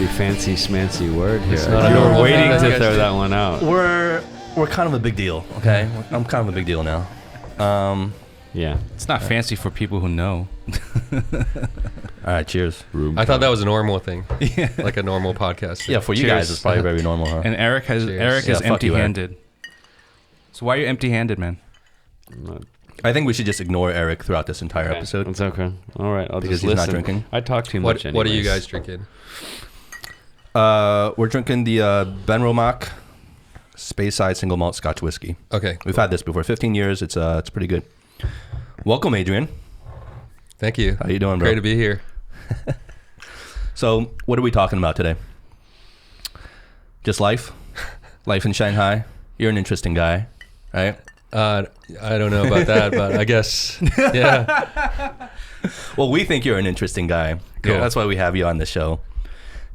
pretty fancy schmancy word here. It's not a You normal were waiting thing that to you guys throw do. that one out. We're kind of a big deal, okay? I'm kind of a big deal now. Yeah. It's not fancy for people who know. All right, cheers. I thought that was a normal thing. Yeah. Like a normal podcast. Yeah, for you Cheers. guys, it's probably very normal, huh? And Eric Cheers. is Yeah, fuck you, Eric. empty-handed. So why are you empty-handed, man? I think we should just ignore Eric throughout this entire Okay. episode. It's okay. All right. I'll Because just he's not listen. drinking. I talk too What much What are you anyways. guys drinking? We're drinking the Ben Romack Speyside Single Malt Scotch Whiskey. Okay. We've had this before. 15 years. It's pretty good. Welcome, Adrian. Thank you. How you doing, bro? Great to be here. So, what are we talking about today? Just life? Life in Shanghai? You're an interesting guy, right? I don't know about that, but I guess, yeah. Well, we think you're an interesting guy. Cool. That's why we have you on the show.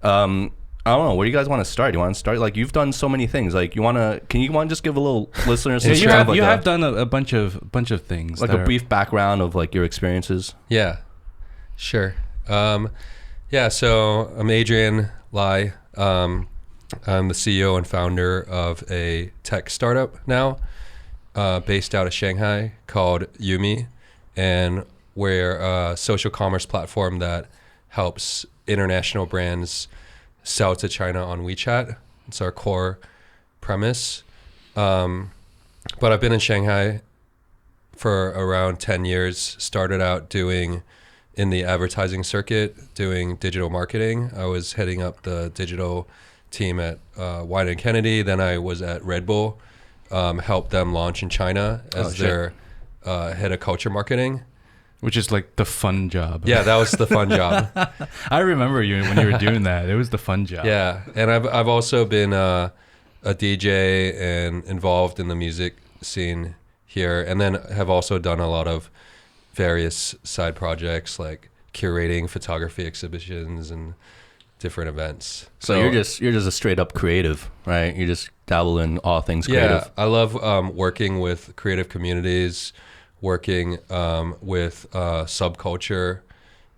I don't know. Where do you guys want to start? You want to start? Like, you've done so many things. Like, you want to just give a little listeners Yeah, some kind of you like have done a bunch of things. like that a are- brief background of like your experiences. Yeah, sure. Yeah, so I'm Adrian Lai. I'm the CEO and founder of a tech startup now, based out of Shanghai called Yumi, and we're a social commerce platform that helps international brands sell to China on WeChat. It's our core premise. But I've been in Shanghai for around 10 years. Started out doing in the advertising circuit, doing digital marketing. I was heading up the digital team at Wine & Kennedy. Then I was at Red Bull, helped them launch in China as their head of culture marketing. which is like the fun job. Yeah, that was the fun job. I remember you when you were doing that. It was the fun job. Yeah, and I've also been a DJ and involved in the music scene here, and then have also done a lot of various side projects like curating photography exhibitions and different events. So you're just a straight up creative, right? You just dabble in all things creative. Yeah, I love working with creative communities, working with Subculture,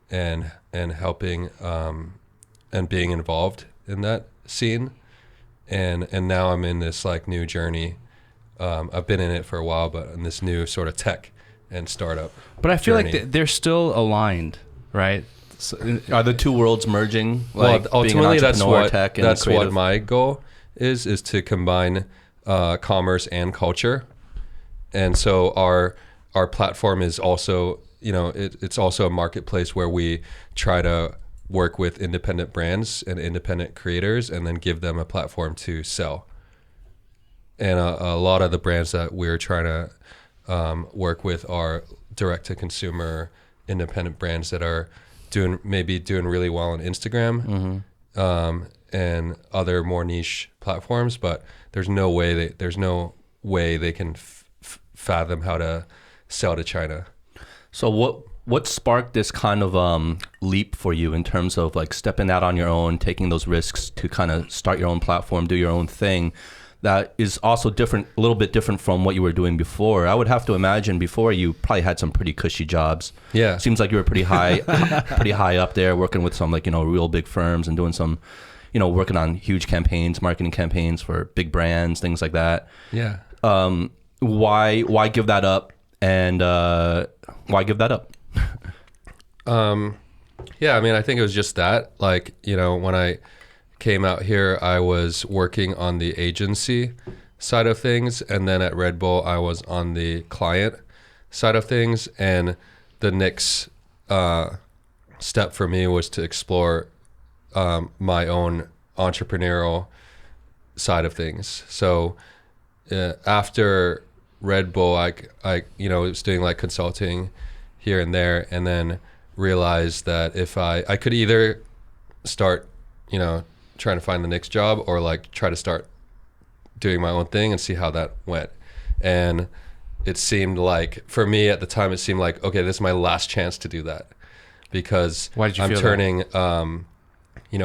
and helping and being involved in that scene. And now I'm in this like new journey. I've been in it for a while, but in this new sort of tech and startup. But I feel journey. like they're still aligned, right? So, Are the two worlds merging? Like well, ultimately, that's what tech and that's creative? what my goal is to combine commerce and culture. And so our platform is also, it's also a marketplace where we try to work with independent brands and independent creators, and then give them a platform to sell. And a lot of the brands that we're trying to work with are direct to consumer independent brands that are doing really well on Instagram, and other more niche platforms, but there's no way they can fathom how to sell to China. So what sparked this kind of leap for you in terms of like stepping out on your own, taking those risks to kind of start your own platform, do your own thing? That is also different, a little bit different from what you were doing before. I would have to imagine before you probably had some pretty cushy jobs. Yeah. Seems like you were pretty high, pretty high up there, working with some real big firms and doing some, working on huge campaigns, marketing campaigns for big brands, things like that. Yeah. Why give that up? And why give that up? Yeah, I mean, I think it was just that, like, when I came out here, I was working on the agency side of things, and then at Red Bull, I was on the client side of things, and the next step for me was to explore my own entrepreneurial side of things. So after Red Bull, I was doing like consulting here and there, and then realized that if I could either start, trying to find the next job, or like try to start doing my own thing and see how that went. And it seemed like, for me at the time, it seemed like, okay, this is my last chance to do that, because Why did you I'm feel turning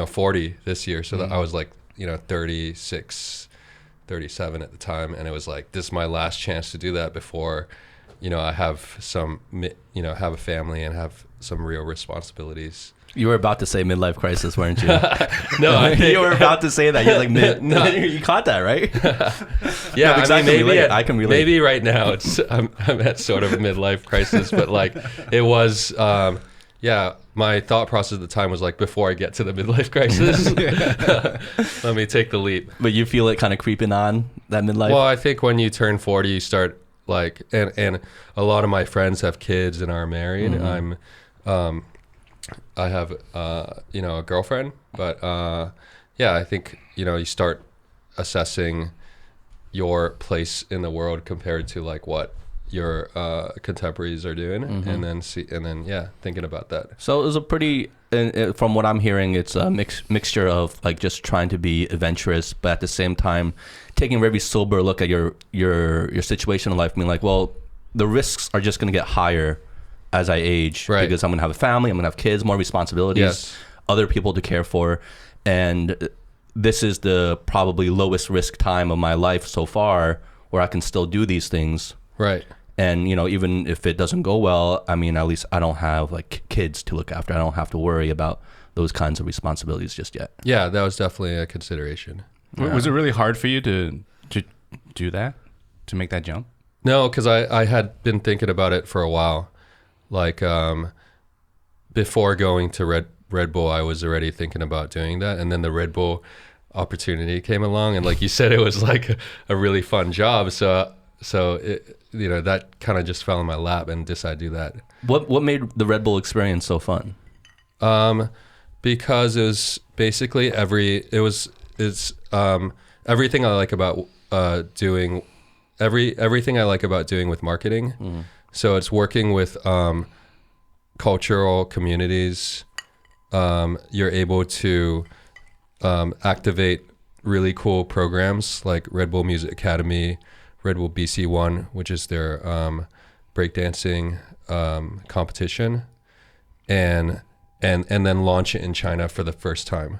40 this year, so that I was like 36, 37 at the time, and it was like, this is my last chance to do that before I have have a family and have some real responsibilities. You were about to say midlife crisis, weren't you? No, you were about to say that. You're like, you caught that, right? Yeah, no, I mean, maybe I can relate. Maybe right now I'm at sort of a midlife crisis, but like it was, my thought process at the time was like, before I get to the midlife crisis, let me take the leap. But you feel it kind of creeping on, that midlife? Well, I think when you turn 40, you start like, and a lot of my friends have kids and are married. Mm-hmm. I have, a girlfriend, but I think, you start assessing your place in the world compared to like what your contemporaries are doing, mm-hmm. and then thinking about that. So it was a pretty, from what I'm hearing, it's a mixture of like just trying to be adventurous, but at the same time taking a very sober look at your situation in life, being like, well, the risks are just going to get higher as I age, right? Because I'm going to have a family, I'm going to have kids, more responsibilities, yes. Other people to care for, and this is the probably lowest risk time of my life so far where I can still do these things. Right. And, even if it doesn't go well, I mean, at least I don't have like kids to look after. I don't have to worry about those kinds of responsibilities just yet. Yeah, that was definitely a consideration. Yeah. Was it really hard for you to do that, to make that jump? No, because I had been thinking about it for a while. Like before going to Red Bull, I was already thinking about doing that. And then the Red Bull opportunity came along. And like you said, it was like a really fun job. So it, that kind of just fell in my lap and decided to do that. What made the Red Bull experience so fun? Because it was basically it's everything I like about doing everything I like about doing with marketing. Mm. So it's working with cultural communities. You're able to activate really cool programs like Red Bull Music Academy, Red Bull BC1, which is their breakdancing competition, and then launch it in China for the first time.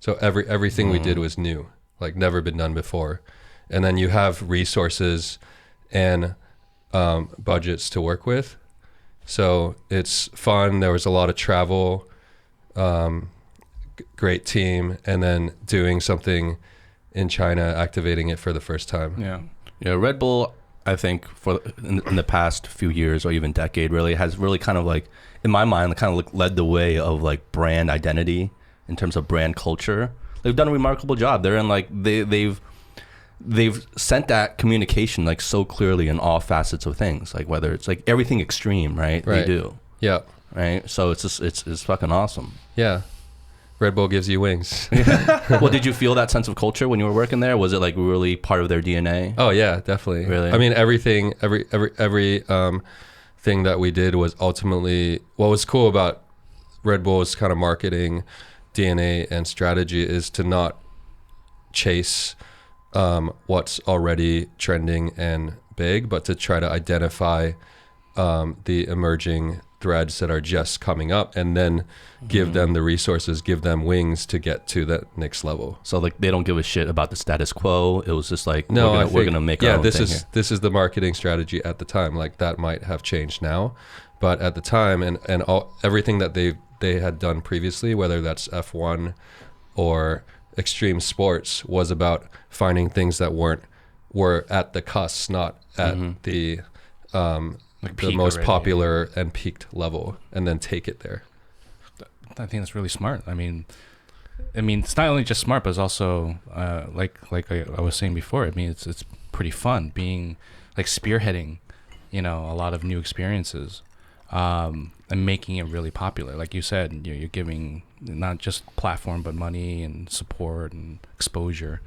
So everything we did was new, like never been done before. And then you have resources and budgets to work with. So it's fun. There was a lot of travel, great team, and then doing something in China, activating it for the first time. Yeah. Red Bull, I think in the past few years or even decade really has really kind of like, in my mind, kind of led the way of like brand identity in terms of brand culture. They've done a remarkable job. They're in like, they've sent that communication like so clearly in all facets of things, like whether it's like everything extreme, right? They do. Yeah. Right. So it's just, it's fucking awesome. Yeah. Red Bull gives you wings. Well, did you feel that sense of culture when you were working there? Was it like really part of their DNA? Oh yeah, definitely. Really? I mean, every thing that we did was ultimately, what was cool about Red Bull's kind of marketing DNA and strategy is to not chase what's already trending and big, but to try to identify the emerging threads that are just coming up, and then give them the resources, give them wings to get to that next level. So like they don't give a shit about the status quo. It was just like, we're gonna make our own this thing is here. This is the marketing strategy at the time. Like that might have changed now, but at the time and everything that they had done previously, whether that's F1 or extreme sports, was about finding things that were at the cusp, not at the most popular and peaked level, and then take it there. I think that's really smart. I mean, it's not only just smart, but it's also like I was saying before. I mean, it's pretty fun being like spearheading, a lot of new experiences, and making it really popular. Like you said, you're giving not just platform, but money and support and exposure.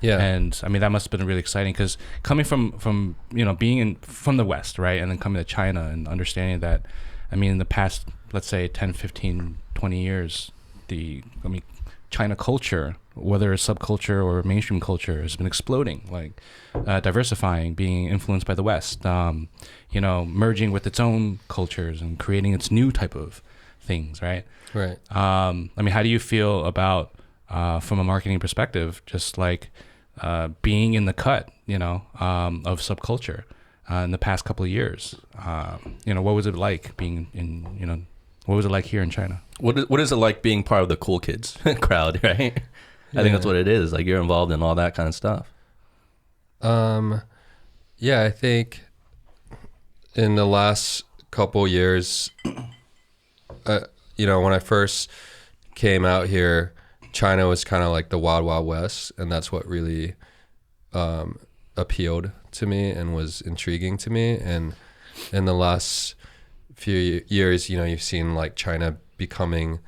Yeah. And I mean, that must have been really exciting, because coming from being from the West, right, and then coming to China and understanding that, I mean, in the past, let's say 10, 15, 20 years, China culture, whether it's subculture or mainstream culture, has been exploding, like diversifying, being influenced by the West, merging with its own cultures and creating its new type of things, right? Right. I mean, how do you feel about, from a marketing perspective, just like being in the cut, of subculture? in the past couple of years. What was it like being what was it like here in China? What is it like being part of the cool kids crowd, right? I think that's what it is. Like, you're involved in all that kind of stuff. Yeah, I think in the last couple years, when I first came out here, China was kind of like the wild, wild west. And that's what really appealed to me and was intriguing to me. And in the last few years, you've seen like China becoming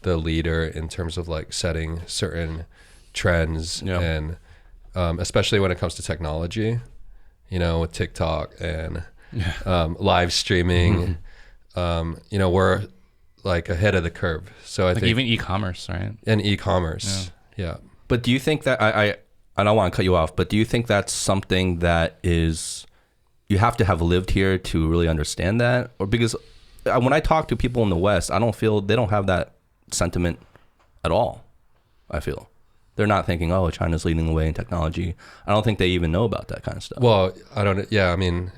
the leader in terms of like setting certain trends and especially when it comes to technology, with TikTok and live streaming, we're like ahead of the curve. So I think even e-commerce, right? And e-commerce. Yeah. But do you think that I don't want to cut you off, but do you think that's something that is, you have to have lived here to really understand that? Or because when I talk to people in the West, I don't feel they don't have that sentiment at all. I feel they're not thinking, oh, China's leading the way in technology. I don't think they even know about that kind of stuff. Well, I don't. Yeah, I mean,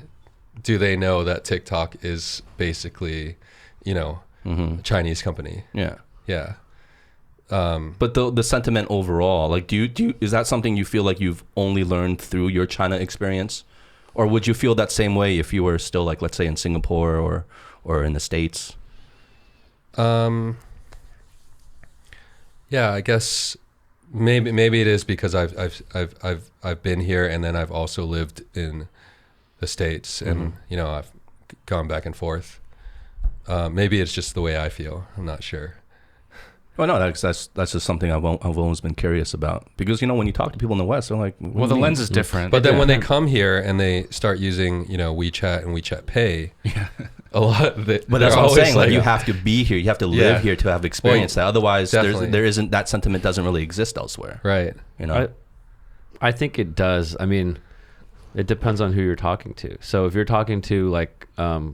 do they know that TikTok is basically, a Chinese company? Yeah. Yeah. But the sentiment overall, like, do you is that something you feel like you've only learned through your China experience, or would you feel that same way if you were still, like, let's say in Singapore or in the States? Yeah, I guess maybe it is because I've been here, and then I've also lived in the States, and I've gone back and forth. Maybe it's just the way I feel. I'm not sure. Well, no, that's just something I've always been curious about, because when you talk to people in the West, they're like, well, the lens is different. But then when they come here and they start using WeChat and WeChat Pay, a lot. But that's what I'm saying. Like, you have to be here, you have to live here to have experienced that. Otherwise, there isn't, that sentiment doesn't really exist elsewhere. Right. I think it does. I mean, it depends on who you're talking to. So if you're talking to like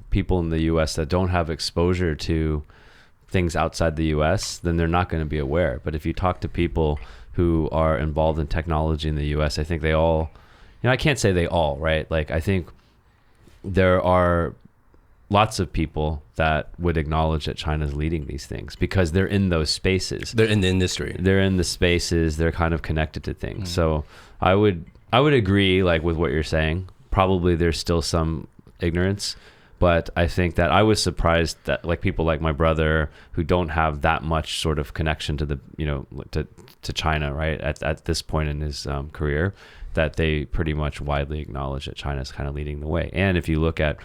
people in the U.S. that don't have exposure to things outside the U.S., then they're not going to be aware. But if you talk to people who are involved in technology in the U.S., I think they all, I can't say they all, right? Like, I think there are lots of people that would acknowledge that China's leading these things because they're in those spaces. They're in the industry. They're in the spaces. They're kind of connected to things. So I would agree, like, with what you're saying. Probably there's still some ignorance. But I think that I was surprised that, like, people like my brother who don't have that much sort of connection to the, to China, right, at this point in his career, that they pretty much widely acknowledge that China's kind of leading the way. And if you look at,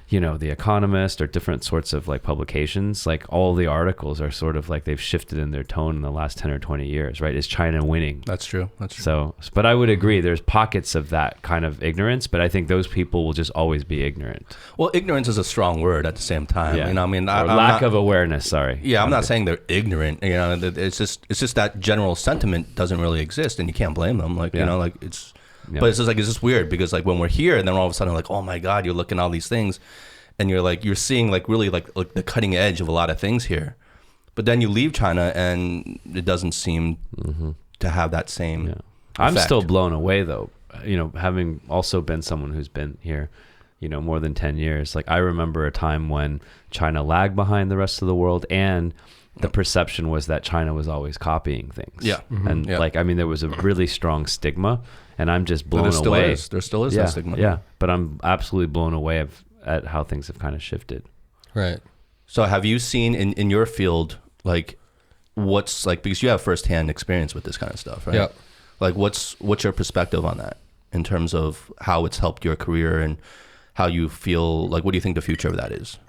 The Economist or different sorts of like publications, like all the articles are sort of like they've shifted in their tone in the last 10 or 20 years, right? Is China winning? That's true. So, but I would agree there's pockets of that kind of ignorance, but I think those people will just always be ignorant. Well, ignorance is a strong word at the same time. Yeah. I mean, lack of awareness, sorry. Yeah, I'm not saying they're ignorant. It's just that general sentiment doesn't really exist, and you can't blame them. Like, it's... Yeah. But it's just weird because, like, when we're here and then all of a sudden, like, oh my God, you're looking at all these things and you're seeing like really like the cutting edge of a lot of things here. But then you leave China and it doesn't seem to have that same effect. I'm still blown away though, having also been someone who's been here, more than 10 years. Like, I remember a time when China lagged behind the rest of the world, and the perception was that China was always copying things. Yeah. And there was a really strong stigma. And I'm just blown away. There still is that stigma. Yeah, but I'm absolutely blown away at how things have kind of shifted. Right. So have you seen in your field, like, what's like, because you have firsthand experience with this kind of stuff, right? Yeah. Like, what's your perspective on that in terms of how it's helped your career and how you feel, like, what do you think the future of that is?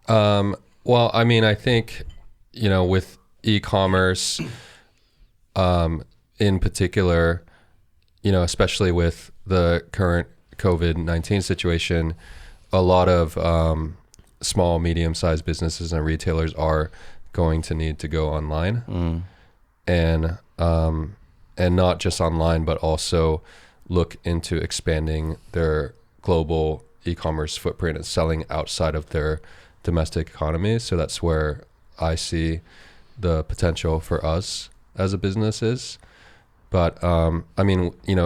Well, I mean, I think, with e-commerce, in particular, especially with the current COVID-19 situation, a lot of small, medium-sized businesses and retailers are going to need to go online, and not just online, but also look into expanding their global e-commerce footprint and selling outside of their domestic economy. So that's where I see the potential for us as a business is. But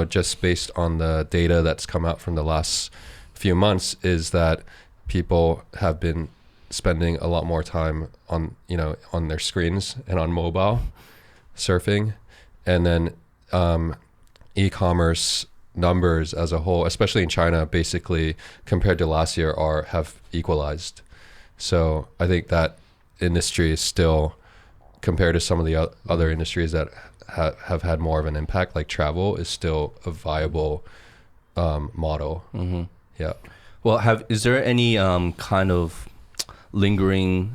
just based on the data that's come out from the last few months is that people have been spending a lot more time on, on their screens and on mobile surfing. And then e-commerce numbers as a whole, especially in China, basically compared to last year have equalized. So I think that industry is still, compared to some of the other industries that have had more of an impact, like travel, is still a viable model. Mm-hmm. Yeah. Well, is there any kind of lingering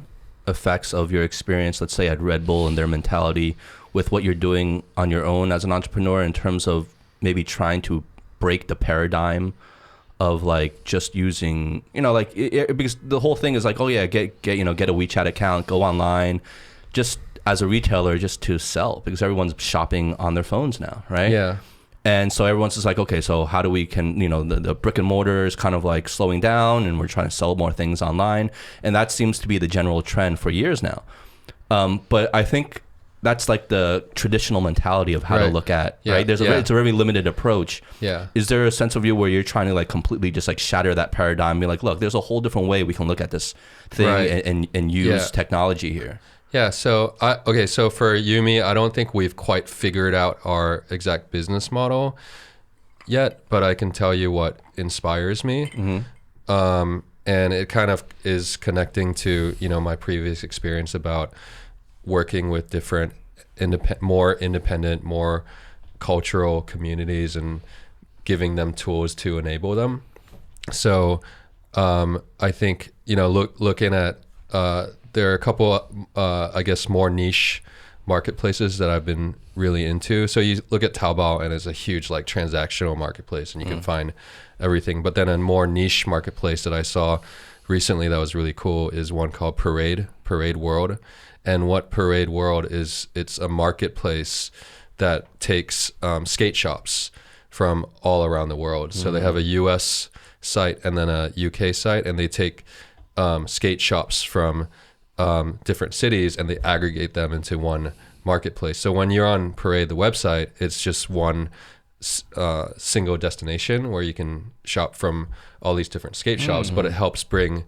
effects of your experience, let's say at Red Bull, and their mentality with what you're doing on your own as an entrepreneur, in terms of maybe trying to break the paradigm of like just using, because the whole thing is like, oh yeah, get a WeChat account, go online, just as a retailer, just to sell, because everyone's shopping on their phones now, right? Yeah. And so everyone's just like, okay, so how do we the brick and mortar is kind of like slowing down, and we're trying to sell more things online. And that seems to be the general trend for years now. But I think that's like the traditional mentality of how to look at, right? It's a very limited approach. Yeah. Is there a sense of you where you're trying to like completely just like shatter that paradigm, be like, look, there's a whole different way we can look at this thing and use technology here? Yeah. So so for Yumi, I don't think we've quite figured out our exact business model yet, but I can tell you what inspires me. Mm-hmm. And it kind of is connecting to, my previous experience about working with different more independent, more cultural communities and giving them tools to enable them. So I think, looking at there are a couple, I guess, more niche marketplaces that I've been really into. So you look at Taobao, and it's a huge like transactional marketplace, and you can find everything. But then a more niche marketplace that I saw recently that was really cool is one called Parade World. And what Parade World is, it's a marketplace that takes skate shops from all around the world. So they have a US site and then a UK site, and they take skate shops from different cities, and they aggregate them into one marketplace. So when you're on Parade, the website, it's just one single destination where you can shop from all these different skate shops, but it helps bring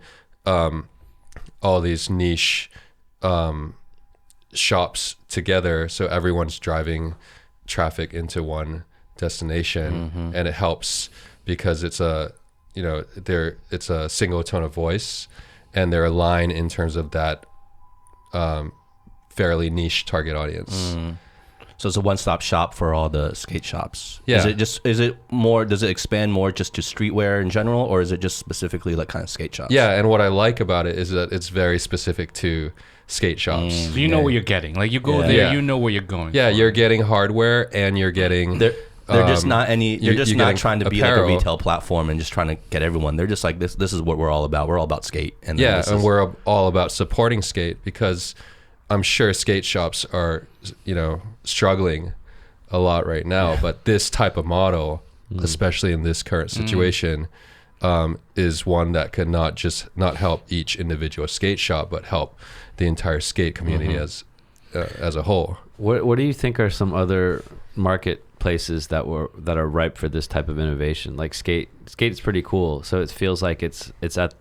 all these niche shops together, so everyone's driving traffic into one destination, and it helps because it's a it's a single tone of voice, and they're aligned in terms of that fairly niche target audience. So it's a one-stop shop for all the skate shops. Yeah. Does it expand more just to streetwear in general, or is it just specifically like kind of skate shops? Yeah, and what I like about it is that it's very specific to skate shops. So you know what you're getting. Like you go there, you know where you're going. Yeah, you're getting hardware, and you're getting... They're just not any. You're just not trying to be like a apparel. retail platform and just trying to get everyone. They're just like this. This is what we're all about. We're all about skate. And we're all about supporting skate, because I'm sure skate shops are, struggling a lot right now. But this type of model, especially in this current situation, is one that could not help each individual skate shop, but help the entire skate community as a whole. What do you think are some other marketplaces that are ripe for this type of innovation? Like skate is pretty cool, so it feels like it's at,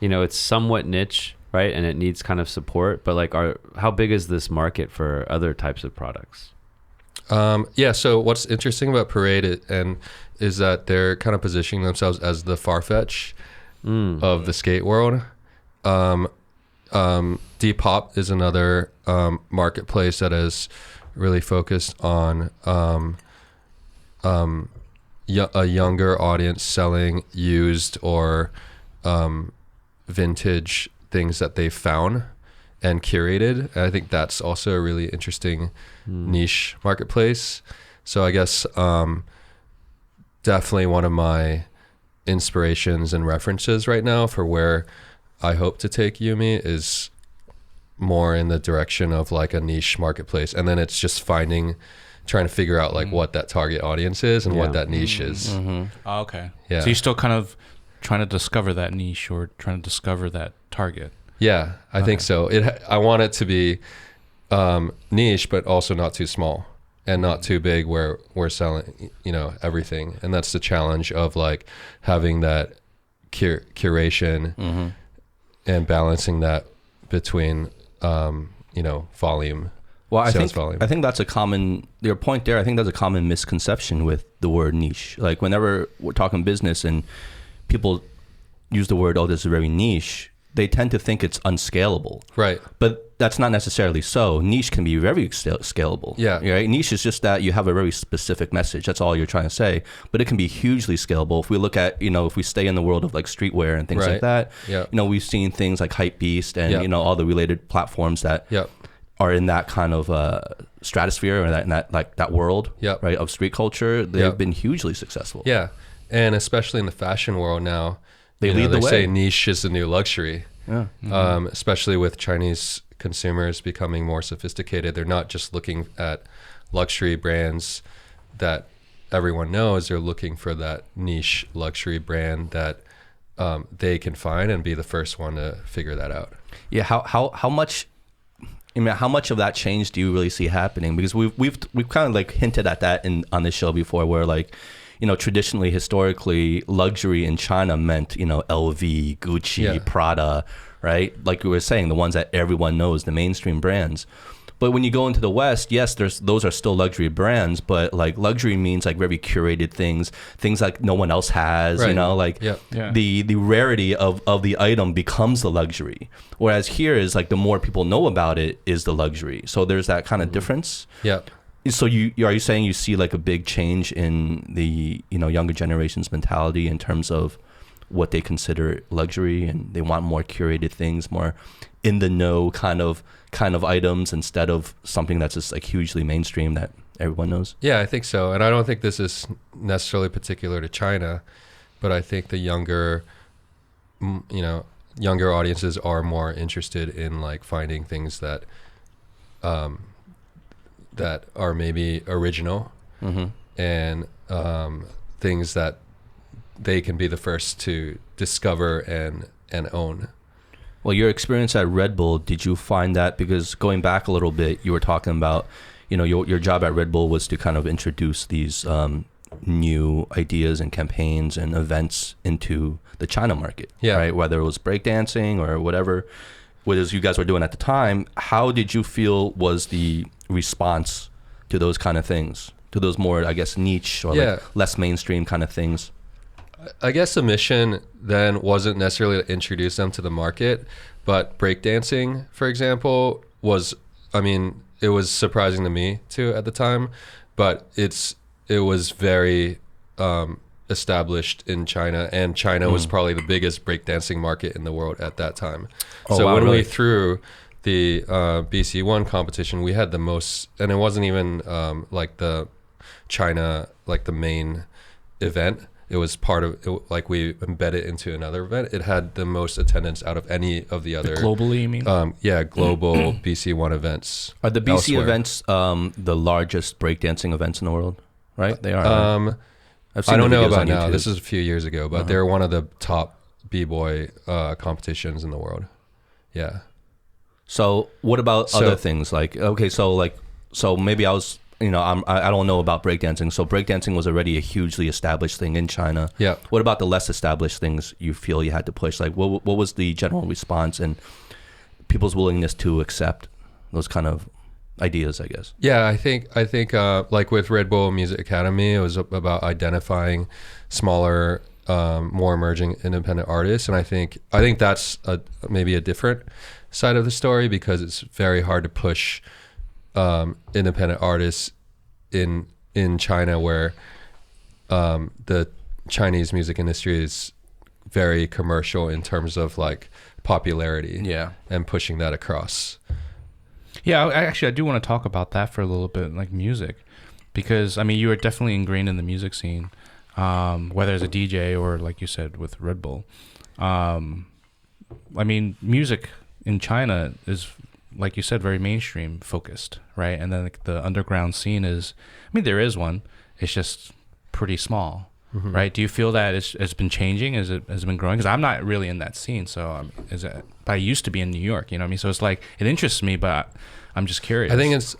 it's somewhat niche, right? And it needs kind of support, but like how big is this market for other types of products? So what's interesting about Parade is that they're kind of positioning themselves as the Farfetch of the skate world. Depop is another marketplace that is really focused on a younger audience selling used or vintage things that they found and curated. And I think that's also a really interesting niche marketplace. So I guess definitely one of my inspirations and references right now for where I hope to take Yumi is more in the direction of like a niche marketplace. And then it's just trying to figure out like what that target audience is and what that niche is. Oh, okay. Yeah. So you're still kind of trying to discover that niche or trying to discover that target. Yeah, I think so. I want it to be niche, but also not too small and not too big where we're selling, everything. And that's the challenge of like having that curation and balancing that between volume. Well, I sales think volume. I think that's a common your point there. I think that's a common misconception with the word niche. Like whenever we're talking business and people use the word, "Oh, this is very niche," they tend to think it's unscalable. Right. But that's not necessarily so. Niche can be very scalable. Yeah. Right. Niche is just that you have a very specific message. That's all you're trying to say. But it can be hugely scalable. If we look at, if we stay in the world of like streetwear and things like that, we've seen things like Hypebeast and, all the related platforms that are in that kind of stratosphere or that world, right, of street culture. They've been hugely successful. Yeah. And especially in the fashion world now, they lead the way. They say niche is the new luxury. Yeah. Especially with Chinese consumers becoming more sophisticated. They're not just looking at luxury brands that everyone knows. They're looking for that niche luxury brand that they can find and be the first one to figure that out. Yeah. How much? How much of that change do you really see happening? Because we've kind of like hinted at that on this show before, where like, traditionally, historically, luxury in China meant, LV, Gucci, Prada, right? Like we were saying, the ones that everyone knows, the mainstream brands. But when you go into the West, yes, those are still luxury brands, but like luxury means like very curated things like no one else has, right. The rarity of the item becomes the luxury. Whereas here is like the more people know about it is the luxury. So there's that kind of difference. Yeah. So are you saying you see like a big change in the younger generation's mentality in terms of what they consider luxury, and they want more curated things, more in the know kind of items instead of something that's just like hugely mainstream that everyone knows? Yeah, I think so. And I don't think this is necessarily particular to China, but I think the younger audiences are more interested in like finding things that that are maybe original and things that they can be the first to discover and own. Well, your experience at Red Bull, did you find that, because going back a little bit, you were talking about, your job at Red Bull was to kind of introduce these new ideas and campaigns and events into the China market, right? Whether it was breakdancing or whatever you guys were doing at the time. How did you feel was the response to those kind of things, to those more, I guess, niche or like less mainstream kind of things? I guess the mission then wasn't necessarily to introduce them to the market, but breakdancing, for example, it was surprising to me too at the time, but it was very established in China, and China was probably the biggest breakdancing market in the world at that time. We threw the BC1 competition, we had the most, and it wasn't even like the China, like the main event. It was part of it, like we embedded into another event. It had the most attendance out of any of the other globally, you mean? Global BC1 events. Are the BC elsewhere. Events the largest breakdancing events in the world? Right, they are. Right? I don't know about now. This is a few years ago, but they're one of the top b-boy competitions in the world. Yeah. So what about other things? Like, okay, so maybe I was, I don't know about breakdancing. So breakdancing was already a hugely established thing in China. Yeah. What about the less established things you feel you had to push? Like, what was the general response and people's willingness to accept those kind of ideas, I guess? Yeah, I think like with Red Bull Music Academy, it was about identifying smaller, more emerging independent artists, and I think that's maybe a different side of the story, because it's very hard to push independent artists in China, where the Chinese music industry is very commercial in terms of like popularity, and pushing that across. Yeah, I do want to talk about that for a little bit, like music, because you are definitely ingrained in the music scene, whether as a DJ or like you said with Red Bull. Music in China is, like you said, very mainstream focused, right? And then like, the underground scene is, there is one, it's just pretty small, right? Do you feel that it's been changing? Has it been growing? Because I'm not really in that scene, so but I used to be in New York, so it's like it interests me, but I'm just curious.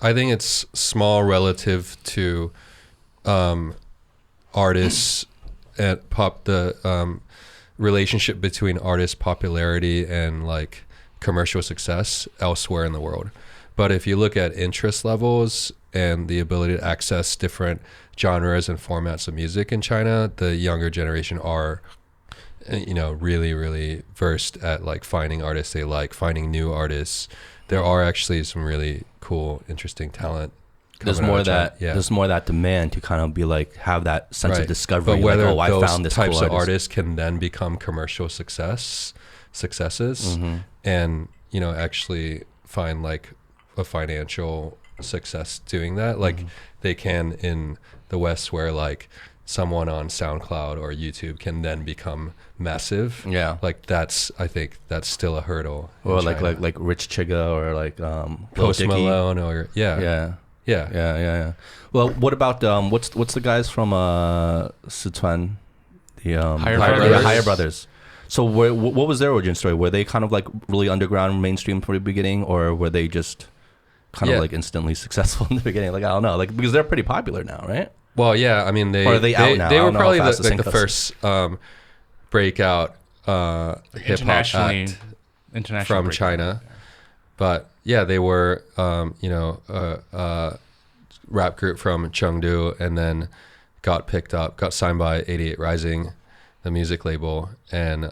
I think it's small relative to artists and relationship between artist popularity and like commercial success elsewhere in the world. But if you look at interest levels and the ability to access different genres and formats of music in China, the younger generation are, you know, really, really versed at like finding artists they like, finding new artists. There are actually some really cool, interesting talent. There's more there's more that demand to kind of be like have that sense of discovery. But whether like, I found this types cool of artists can then become commercial successes, and you know, actually find like a financial success doing that, like they can in the West, where like someone on SoundCloud or YouTube can then become massive. Yeah, like I think that's still a hurdle. Or like Rich Chiga or like Post Malone or yeah. Well, what about what's the guys from Sichuan, the Higher Brothers? So what was their origin story? Were they kind of like really underground, mainstream from the beginning, or were they just kind of like instantly successful in the beginning? Like I don't know, like because they're pretty popular now, right? Well, yeah, I mean they out now? They were probably the first breakout hip hop act from China, but yeah, they were rap group from Chengdu, and then got signed by 88 Rising, the music label, and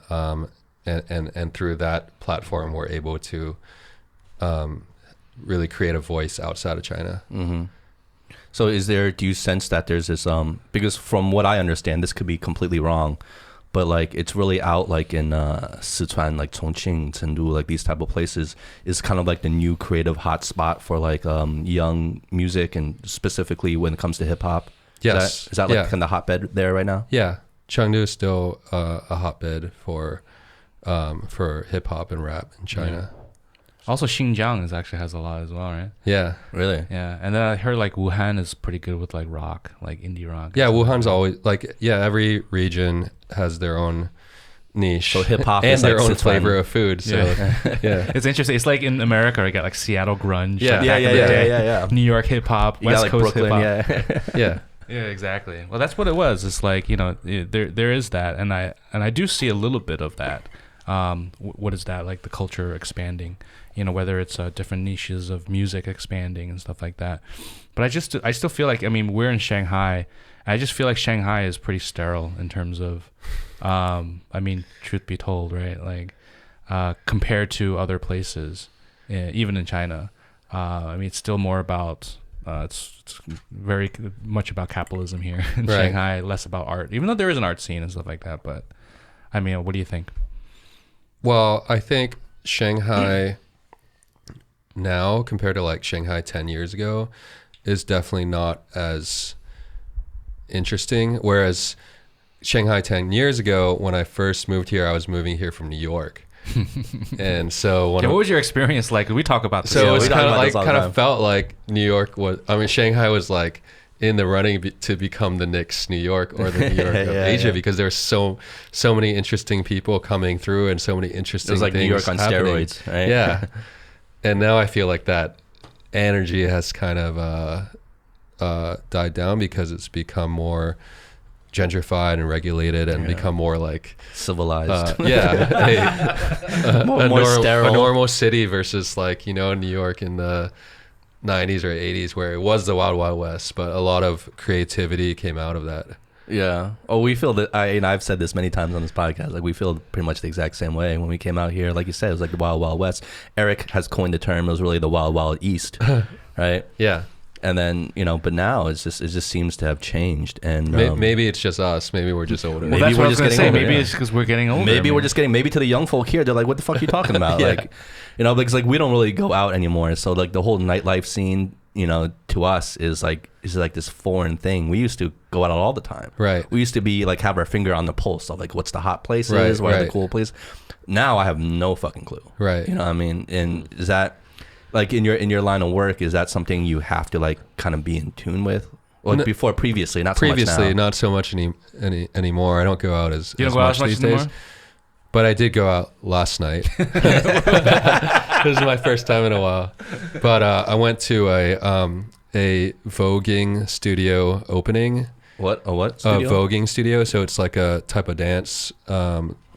through that platform were able to really create a voice outside of China. So do you sense that there's this because from what I understand, this could be completely wrong, but like it's really out like in Sichuan, like Chongqing, Chengdu, like these type of places is kind of like the new creative hotspot for like young music, and specifically when it comes to hip hop. Yes. Is that like kind of the hotbed there right now? Yeah, Chengdu is still a hotbed for hip hop and rap in China. Also, Xinjiang has a lot as well, right? Yeah. Really? Yeah. And then I heard like Wuhan is pretty good with like rock, like indie rock. Yeah, Wuhan's always like, every region has their own niche. So hip hop and is their like own flavor of food. So yeah. It's interesting. It's like in America, I got like Seattle grunge. Yeah. Like Yeah. New York hip hop, West like Coast hip hop. Yeah. Yeah, exactly. Well, that's what it was. It's like, you know, there is that, and I do see a little bit of that. What is that, like the culture expanding? You know, whether it's different niches of music expanding and stuff like that. But I still feel like, I mean, we're in Shanghai. I just feel like Shanghai is pretty sterile in terms of, I mean, truth be told, right? Like compared to other places, even in China. I mean, it's still more about. It's very much about capitalism here in Shanghai, less about art, even though there is an art scene and stuff like that. But I mean, what do you think? Well, I think Shanghai now compared to like Shanghai 10 years ago is definitely not as interesting. Whereas Shanghai 10 years ago, when I first moved here, I was moving here from New York. And so what was your experience like? We talk about this. So it was kind of felt like New York was, I mean, Shanghai was like in the running to become the next New York or the New York of Asia, because there's so many interesting people coming through and so many interesting things. It was like New York on steroids, right? Yeah. And now I feel like that energy has kind of died down because it's become more gentrified and regulated and become more like civilized. More sterile. A normal city versus like, you know, New York in the 90s or 80s where it was the Wild Wild West, but a lot of creativity came out of that. Yeah. Oh, we feel that. I've said this many times on this podcast. Like we feel pretty much the exact same way when we came out here. Like you said, it was like the Wild Wild West. Eric has coined the term. It was really the Wild Wild East, right? Yeah. And then, you know, but now it just seems to have changed. And maybe it's just us. Maybe we're just older. Well, maybe we're just getting older. Maybe it's because we're getting older. Maybe we're just getting. Maybe to the young folk here, they're like, "What the fuck are you talking about?" Like, you know, because like we don't really go out anymore. So like the whole nightlife scene, you know, to us is like this foreign thing. We used to go out all the time. Right. We used to be like have our finger on the pulse of like what's the hot places, what are the cool places. Now I have no fucking clue. Right. You know what I mean? And is that like in your line of work, is that something you have to like kind of be in tune with? Like previously, not so much now. Not so much anymore. I don't go out as much these days. Anymore? But I did go out last night. This is my first time in a while. But I went to a voguing studio opening. What? A what studio? A voguing studio. So it's like a type of dance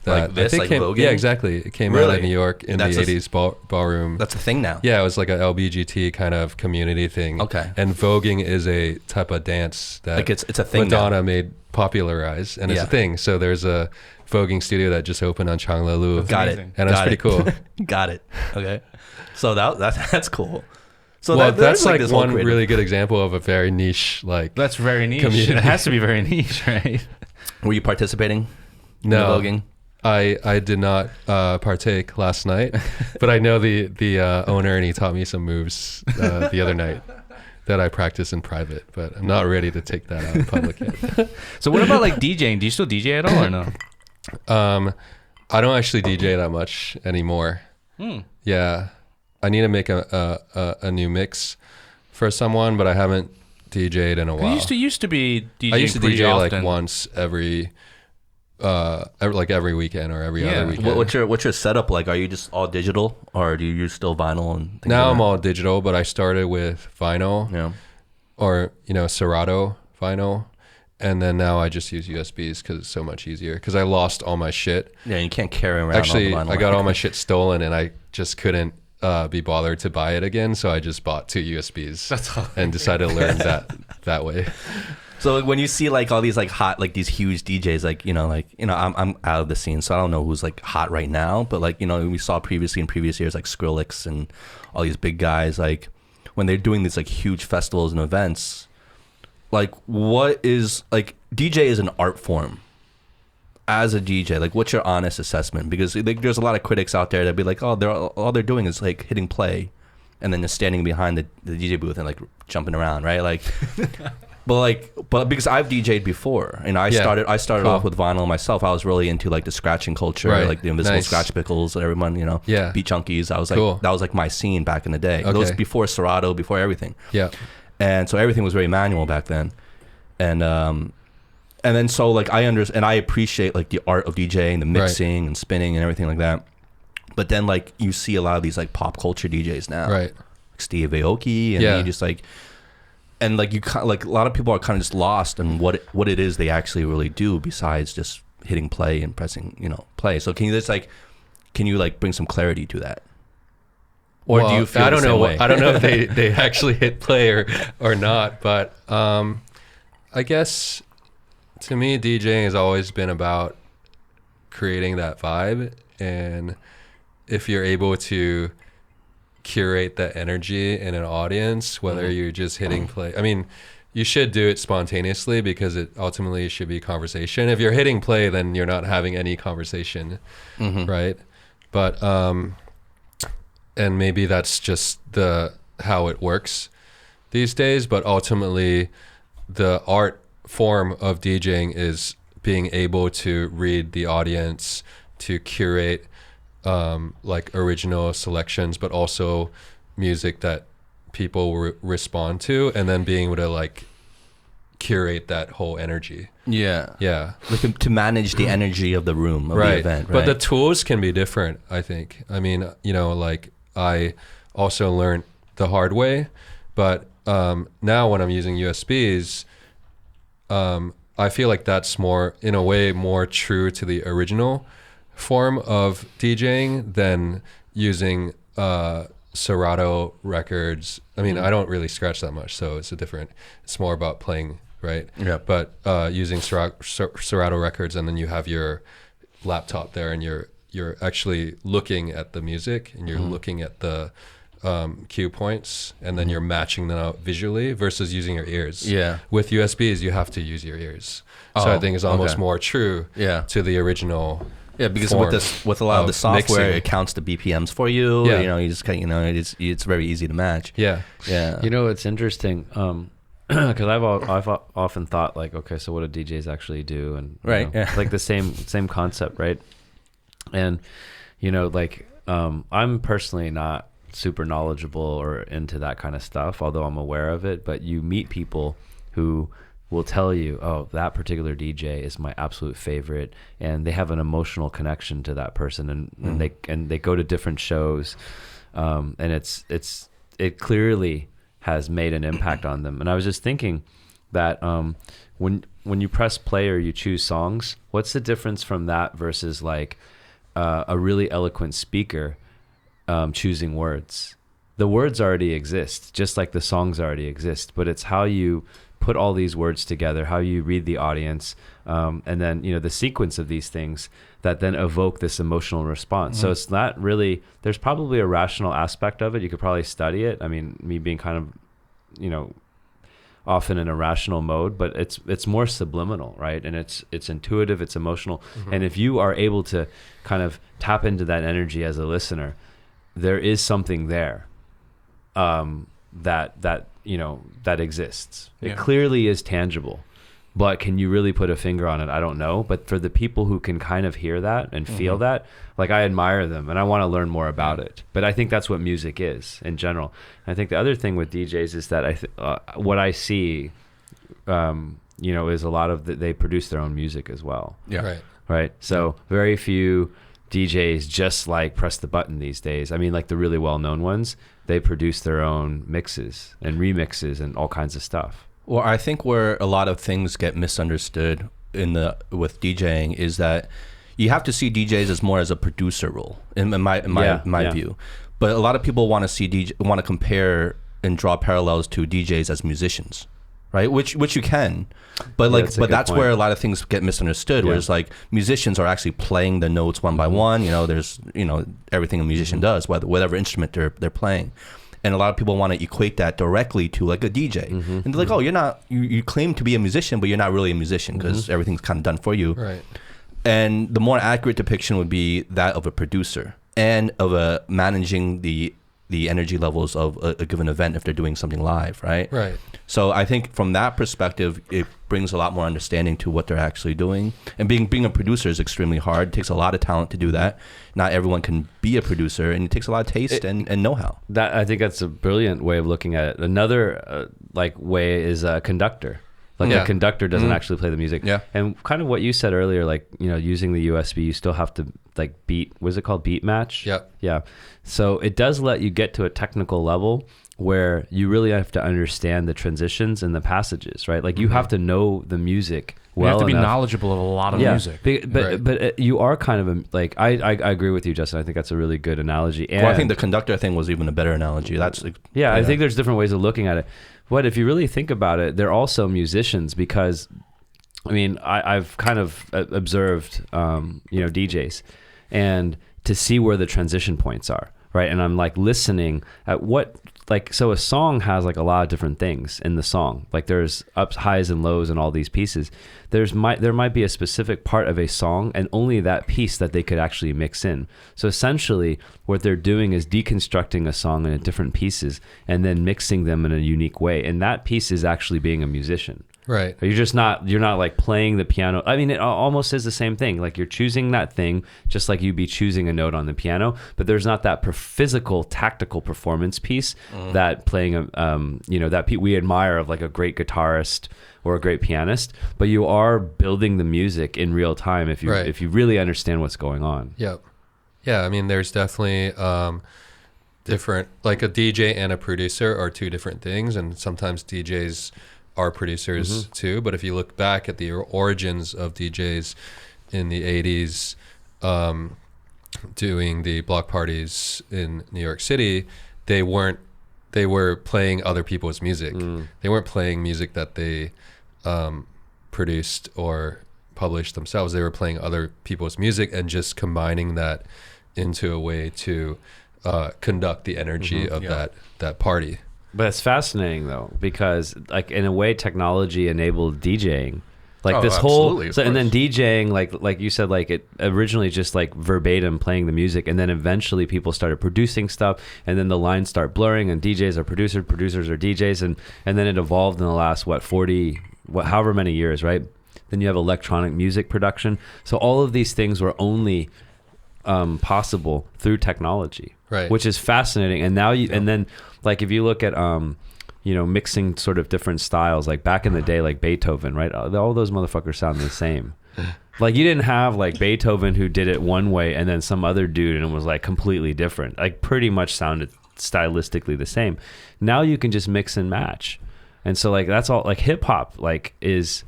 that Like this, I think like came, voguing? yeah, exactly. It came out Really? in New York in That's the a- 80s ballroom. That's a thing now. Yeah, it was like a LBGT kind of community thing. Okay. And voguing is a type of dance that Like it's a thing Madonna now. made popularize, and it's Yeah. a thing. So there's a voguing studio that just opened on Changlalu. Got it. amazing. And that's pretty cool. Got it. Okay. So that's cool. So Well, there's that's like this whole one creative- really good example of a very niche, like, That's very niche. Community. It has to be very niche, right? Were you participating in No. the voguing? I did not partake last night, but I know the owner, and he taught me some moves the other night that I practice in private, but I'm not ready to take that out in public yet. So what about like DJing? Do you still DJ at all or no? I don't actually DJ that much anymore. Yeah, I need to make a new mix for someone, but I haven't DJ'd in a while. You used to be DJing I used to pretty DJ often. like once every weekend or every Yeah. other weekend. What's your setup like? Are you just all digital, or do you use still vinyl and things Now like I'm that? all digital, but I started with vinyl Yeah. or Serato vinyl, and then now I just use USBs because it's so much easier. Because I lost all my shit. Yeah, you can't carry around Actually, all the vinyl. I got all my shit stolen, and I just couldn't be bothered to buy it again. So I just bought 2 USBs. That's all. and decided to learn that way. So like, when you see like all these like hot, like these huge DJs, I'm out of the scene, so I don't know who's like hot right now. But like, we saw previously in previous years like Skrillex and all these big guys, like when they're doing these like huge festivals and events, like what is like DJ is an art form. As a DJ, like what's your honest assessment? Because like, there's a lot of critics out there that be like, oh, all they're doing is like hitting play, and then just standing behind the DJ booth and like jumping around, right? Like. But because I've DJ'd before, and I started cool. off with vinyl myself. I was really into like the scratching culture, Right. like the Invisible Nice. Scratch Pickles and everyone, Yeah. Beat Junkies. I was like, Cool. that was like my scene back in the day. It was Okay. before Serato, before everything, Yeah. and so everything was very manual back then, and then so like I understand and I appreciate like the art of DJing, the mixing and spinning and everything like that. But then like you see a lot of these like pop culture DJs now, Right. like Steve Aoki, and Yeah. you just like. And like like a lot of people are kind of just lost in what it is they actually really do besides just hitting play and pressing play. So can you bring some clarity to that, or do you feel I don't the know. same way? I don't know if they actually hit play or not, but I guess to me DJing has always been about creating that vibe, and if you're able to curate that energy in an audience, whether you're just hitting play. I mean, you should do it spontaneously because it ultimately should be conversation. If you're hitting play, then you're not having any conversation, right? But and maybe that's just how it works these days. But ultimately, the art form of DJing is being able to read the audience, to curate like original selections, but also music that people respond to, and then being able to like curate that whole energy. Yeah, like to manage the energy of the room of the event, right? But the tools can be different, I think. I mean, like I also learned the hard way, but now when I'm using USBs, I feel like that's more, in a way, more true to the original form of DJing than using Serato records. I mean, I don't really scratch that much, so it's more about playing, right? Yeah. But using Serato records, and then you have your laptop there, and you're actually looking at the music, and you're looking at the cue points, and then you're matching them out visually versus using your ears. Yeah. With USBs, you have to use your ears. So I think it's almost more true to the original. Yeah, because form with a lot of the software, mixing. it counts the BPMs for you. Yeah. You just it's very easy to match. Yeah. Yeah. It's interesting because I've often thought like, okay, so what do DJs actually do? And like the same concept, right? And I'm personally not super knowledgeable or into that kind of stuff, although I'm aware of it. But you meet people who will tell you, oh, that particular DJ is my absolute favorite, and they have an emotional connection to that person, and they go to different shows, and it clearly has made an impact on them. And I was just thinking that when when you press play or you choose songs, what's the difference from that versus like a really eloquent speaker choosing words? The words already exist, just like the songs already exist, but it's how you put all these words together, how you read the audience, and then, you know, the sequence of these things that then evoke this emotional response. So it's not really, there's probably a rational aspect of it. You could probably study it. I mean, me being kind of, you know, often in a rational mode, but it's more subliminal, right? And it's intuitive, it's emotional. And if you are able to kind of tap into that energy as a listener, there is something there that you know, that exists. It clearly is tangible, but can you really put a finger on it? I don't know. But for the people who can kind of hear that and feel that, like, I admire them and I want to learn more about it. But I think that's what music is in general. I think the other thing with DJs is that what I see, you know, is a lot of they produce their own music as well. Yeah. Right. So very few DJs just like press the button these days. I mean, like the really well-known ones, they produce their own mixes and remixes and all kinds of stuff. Well, I think where a lot of things get misunderstood with DJing is that you have to see DJs as more as a producer role in my view. But a lot of people want to compare and draw parallels to DJs as musicians, right? Which you can, but that's where a lot of things get misunderstood. Whereas like musicians are actually playing the notes one by one. You know, there's, you know, everything a musician does, whatever instrument they're playing. And a lot of people want to equate that directly to like a DJ. And they're like, oh, you claim to be a musician, but you're not really a musician because everything's kind of done for you. Right. And the more accurate depiction would be that of a producer and of a managing the energy levels of a given event if they're doing something live, right? Right. So I think from that perspective, it brings a lot more understanding to what they're actually doing. And being a producer is extremely hard. It takes a lot of talent to do that. Not everyone can be a producer, and it takes a lot of taste and know-how. That, I think that's a brilliant way of looking at it. Another way is a conductor. Like a conductor doesn't actually play the music. Yeah. And kind of what you said earlier, like, you know, using the USB, you still have to like what is it called? Beat match? Yep. Yeah. So it does let you get to a technical level where you really have to understand the transitions and the passages, right? Like you have to know the music well You have to be enough. knowledgeable of a lot of music. But you are kind of like, I agree with you, Justin. I think that's a really good analogy. And Well, I think the conductor thing was even a better analogy. That's I think there's different ways of looking at it. But if you really think about it, they're also musicians because, I mean, I've kind of observed, you know, DJs, and to see where the transition points are, right? And I'm like listening at so a song has like a lot of different things in the song. Like there's ups, highs, and lows, and all these pieces. There might be a specific part of a song, and only that piece that they could actually mix in. So essentially, what they're doing is deconstructing a song into different pieces and then mixing them in a unique way. And that piece is actually being a musician. Right. You're not like playing the piano. I mean, it almost is the same thing. Like you're choosing that thing just like you'd be choosing a note on the piano, but there's not that physical, tactical performance piece that playing we admire of like a great guitarist or a great pianist, but you are building the music in real time if you really understand what's going on. Yep. Yeah, I mean, there's definitely different, like a DJ and a producer are two different things, and sometimes DJs are producers too. But if you look back at the origins of DJs in the 80s, doing the block parties in New York City, they were playing other people's music. They weren't playing music that they produced or published themselves. They were playing other people's music and just combining that into a way to conduct the energy of that party. But it's fascinating though, because like in a way, technology enabled DJing. Like this whole, and then DJing, like you said, like it originally just like verbatim playing the music, and then eventually people started producing stuff, and then the lines start blurring, and DJs are producers are DJs, and then it evolved in the last however many years, right? Then you have electronic music production. So all of these things were only possible through technology, right? Which is fascinating. And now and then like if you look at you know, mixing sort of different styles, like back in the day, like Beethoven, right? All those motherfuckers sound the same. Like you didn't have like Beethoven who did it one way and then some other dude and it was like completely different. Like pretty much sounded stylistically the same. Now you can just mix and match. And so like that's all, like hip hop like is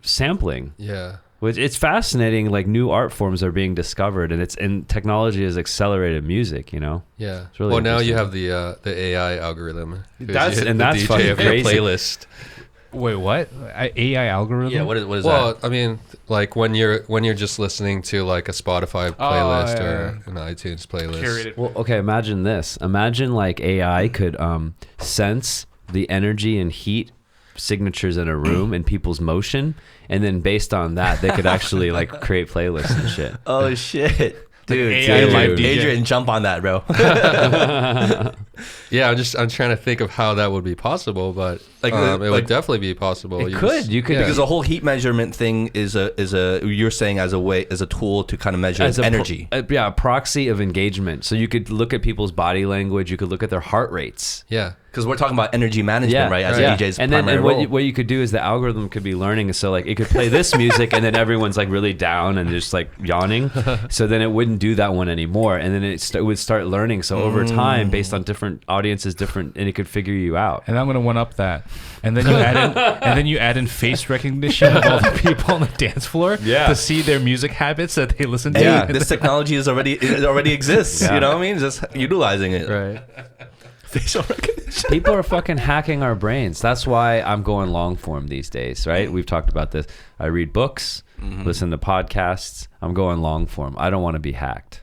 sampling. Yeah. Which it's fascinating. Like new art forms are being discovered, and technology has accelerated music. Yeah. It's really now you interesting. have the AI algorithm. That's the fucking DJ of your crazy. playlist. Wait, what? AI algorithm? Yeah, what is Well, that? I mean, like when you're just listening to like a Spotify playlist or an iTunes playlist. Curated. Well, okay. Imagine this. Imagine like AI could sense the energy and heat signatures in a room and people's motion, and then based on that, they could actually like create playlists and shit. Oh shit. Dude, AI live DJ. Adrian, jump on that, bro. Yeah, I'm trying to think of how that would be possible, but it like- would definitely be possible. You could Because the whole heat measurement thing is a you're saying as a tool to kind of measure as a energy. a proxy of engagement. So you could look at people's body language. You could look at their heart rates. Yeah. Because we're talking about energy management, right? As a DJ's and primary then role. what you could do is the algorithm could be learning. So like it could play this music, and then everyone's like really down and just like yawning. So then it wouldn't do that one anymore, and then it would start learning. So over time, based on different audiences, and it could figure you out. And I'm gonna one up that, and then you add in face recognition of all the people on the dance floor to see their music habits that they listen to. Hey, this technology already exists. Yeah. You know what I mean? Just utilizing it. Right. Facial recognition. People are fucking hacking our brains. That's why I'm going long form these days, right? We've talked about this. I read books, listen to podcasts. I'm going long form. I don't want to be hacked.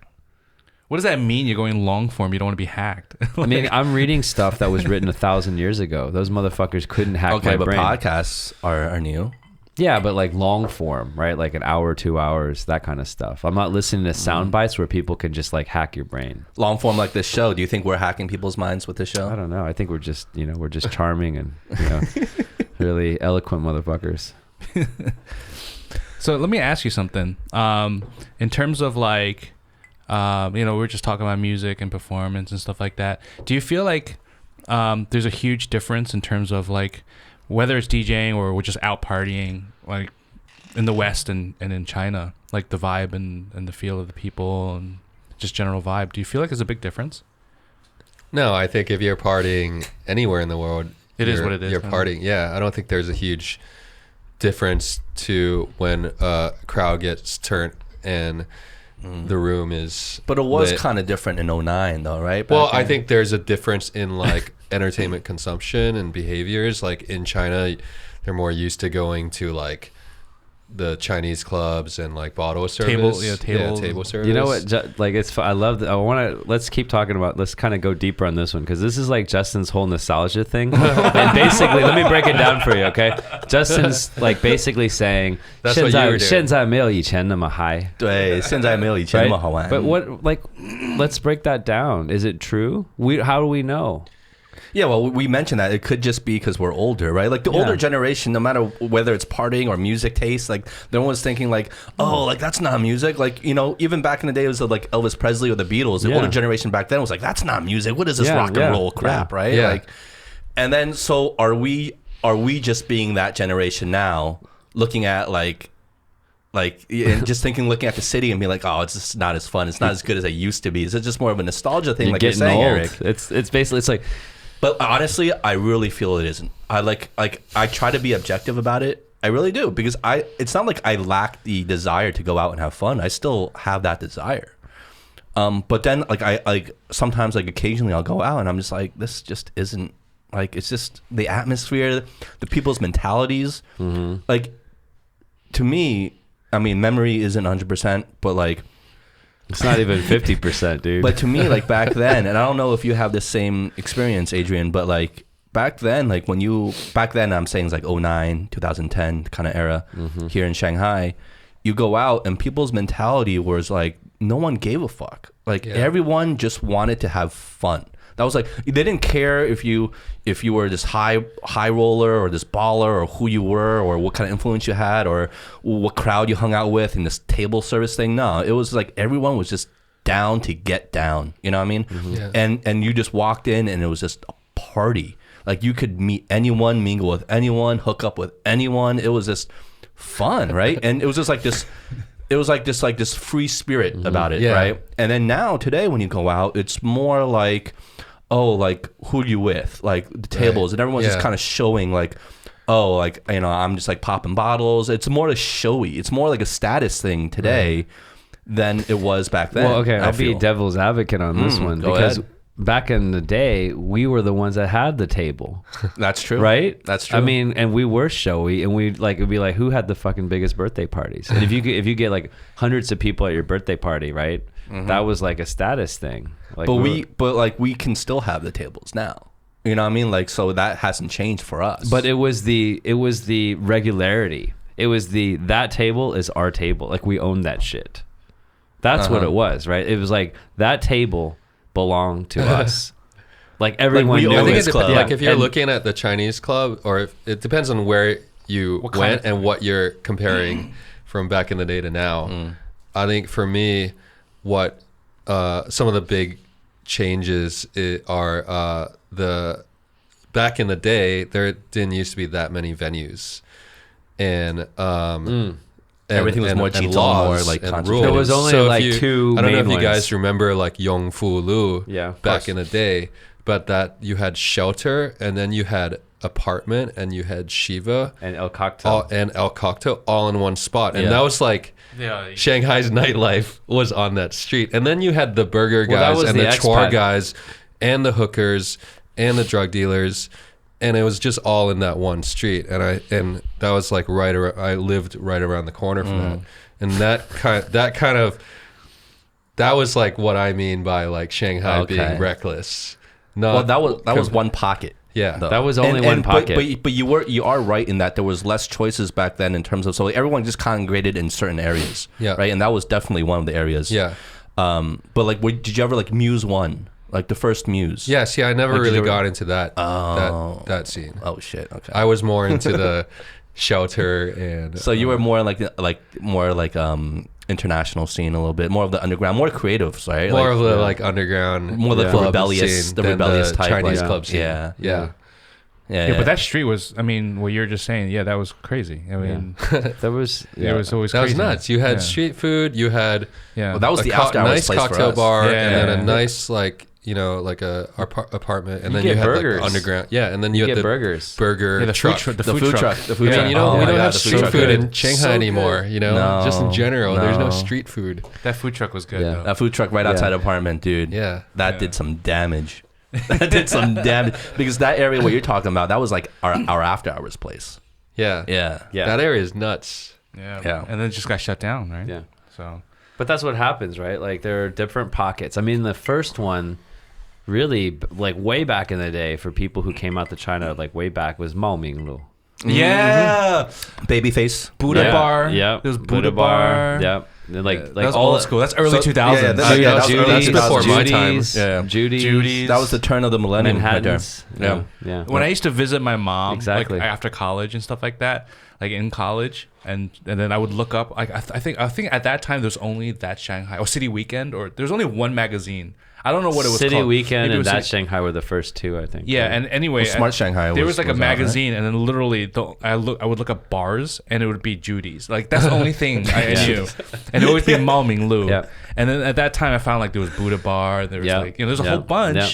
What does that mean? You're going long form. You don't want to be hacked. I mean, I'm reading stuff that was written 1,000 years ago. Those motherfuckers couldn't hack Okay, my but brain. podcasts are new. Yeah, but like long form, right? Like an hour, 2 hours, that kind of stuff. I'm not listening to sound bites where people can just like hack your brain. Long form like this show. Do you think we're hacking people's minds with this show? I don't know. I think we're just charming and really eloquent motherfuckers. So let me ask you something. In terms of like, we're just talking about music and performance and stuff like that. Do you feel like there's a huge difference in terms of like whether it's DJing or we're just out partying, like in the West and in China, like the vibe and the feel of the people and just general vibe? Do you feel like there's a big difference? No, I think if you're partying anywhere in the world, It is what it is, You're huh? partying. Yeah, I don't think there's a huge difference to when a crowd gets turned and the room is. But it was lit. kind of different in 09 though, right? Well, Back I in- think there's a difference in like entertainment consumption and behaviors. Like in China, they're more used to going to like the Chinese clubs and like bottle service. Table service. You know what? Like it's. I love that. I want to. Let's keep talking about. Let's kind of go deeper on this one because this is like Justin's whole nostalgia thing. And basically, let me break it down for you. Okay, Justin's like basically saying, That's what you were doing. 现在没有以前那么 high. 对，现在没有以前那么好玩。 But what? Like, let's break that down. Is it true? How do we know? Yeah, well, we mentioned that it could just be because we're older, right? Like the older generation, no matter whether it's partying or music taste, like no one's thinking like, oh, like that's not music. Like, even back in the day, it was like Elvis Presley or the Beatles. The older generation back then was like, that's not music. What is this rock and roll crap, right? Yeah. Like, and then so are we just being that generation now, looking at like and just looking at the city and being like, oh, it's just not as fun. It's not as good as it used to be. Is it just more of a nostalgia thing, like you're saying, old. Eric? It's basically like. But honestly, I really feel it isn't. I try to be objective about it. I really do because it's not like I lack the desire to go out and have fun. I still have that desire. But then I sometimes occasionally I'll go out and I'm just like, this just isn't like, it's just the atmosphere, the people's mentalities. Like to me, I mean, memory isn't 100%, but like, It's not even 50%, dude. but to me, like back then, and I don't know if you have the same experience, Adrian, but like back then, I'm saying it's like 09, 2010 kind of era here in Shanghai, you go out and people's mentality was like, no one gave a fuck. Like everyone just wanted to have fun. That was like, they didn't care if you were this high roller or this baller or who you were or what kind of influence you had or what crowd you hung out with in this table service thing. No, it was like everyone was just down to get down. You know what I mean? Yeah. And you just walked in and it was just a party. Like you could meet anyone, mingle with anyone, hook up with anyone. It was just fun, right? And it was just like this. It was like this free spirit about it, right? And then now today when you go out, it's more like, oh, like who are you with? Like the tables, and everyone's just kind of showing like, oh, like, you know, I'm just like popping bottles. It's more a showy. It's more like a status thing today than it was back then. Well, okay, I'll be feel. devil's advocate on this one because back in the day, we were the ones that had the table. That's true. Right? That's true. I mean, and we were showy, and we like it'd be like, who had the fucking biggest birthday parties? And if you get like hundreds of people at your birthday party, right? That was like a status thing. Like, but we can still have the tables now. You know what I mean? Like, so that hasn't changed for us. But it was the regularity. It was that table is our table. Like, we own that shit. That's what it was, right? It was like that table belonged to us. Like, everyone knew. I think it. it depends. Like, if you're looking at the Chinese club, or if it depends on where you went and what you're comparing from back in the day to now. I think for me, what some of the big changes are the back in the day, there didn't used to be that many venues, and everything was more and laws, more like and concentrated. rules. There was only So like if you, two I don't know main if you ones. guys remember like Yongfu Lu Of back course. in the day, but that you had shelter, and then you had apartment, and you had Shiva And El Cocktail. and El Cocktail all in one spot, and Yeah. that was like Shanghai's nightlife was on that street. And then you had the burger Well, that guys was and the the chore expat. guys and the hookers and the drug dealers, and it was just all in that one street. And that was like right around, I lived right around the corner from that, and that was like what I mean by like Shanghai being reckless. Well, that was one pocket. Yeah, though. That was only one pocket. But you are right in that there was less choices back then in terms of, so everyone just congregated in certain areas. Yeah. Right. And that was definitely one of the areas. Yeah. But like, did you ever like Muse One, like the first Muse? Yeah. See, I never Like, did really you ever- got into that scene. Oh shit. Okay. I was more into the shelter and. So you were more like international scene a little bit, more of the underground, more creatives, right? more like, of the like underground, more like the club rebellious, scene the than rebellious type Chinese like, club scene. Yeah. Yeah. Yeah. But that street was, I mean, what you were just saying, yeah, that was crazy. I mean, That was it was always That was crazy. nuts. You had Yeah. street food. You had Yeah. Well, that was the after hours nice place for cocktail us. bar, Yeah, and then yeah. a nice like like a apartment, and You then you get had burgers. like underground. Yeah, and then you, you had get the burgers. burger Yeah, the truck. food truck. The food truck. The food I truck. mean, Oh we my don't God, have the food street truck. food in good. Shanghai So anymore. You know, just in No. general, there's no No. street food. That food truck was good, Yeah. though. That food truck right outside apartment, dude. Yeah. That did some damage. That did some damage because that area what you're talking about, that was like our after hours place. Yeah, Yeah. Yeah. That area is nuts. Yeah. And then it just got shut down, right? Yeah. So, But that's what happens, right? Like, there are different pockets. I mean, the first one, really, like way back in the day, for people who came out to China, like way back, was Maominglu. Yeah. Babyface. Buddha Yeah. bar. Yep. There's Buddha bar. Yep. And like That's all old school. That's early So- 2000s. yeah, That was Judy's, before my time. Judy's, Yeah. Judy's, That was the turn of the millennium right there. Manhattan's. Yeah. Yeah. When I used to visit my mom, Exactly. like after college and stuff like that, like in college, and then I would look up. Like I think at that time there was only That Shanghai or City Weekend, or there's only one magazine. I don't know what it was City called. Weekend Maybe it and was That City- Shanghai were the first two, I think. Yeah, and anyway, Well, Smart Shanghai there was- was like a was out, right? magazine, and then literally I would look up bars, and it would be Judy's. Like that's the only thing I knew, and it would always be Mao Ming Lu. Yeah. And then at that time, I found like there was Buddha Bar. There was Yeah. like there's a Yeah. whole bunch, Yeah.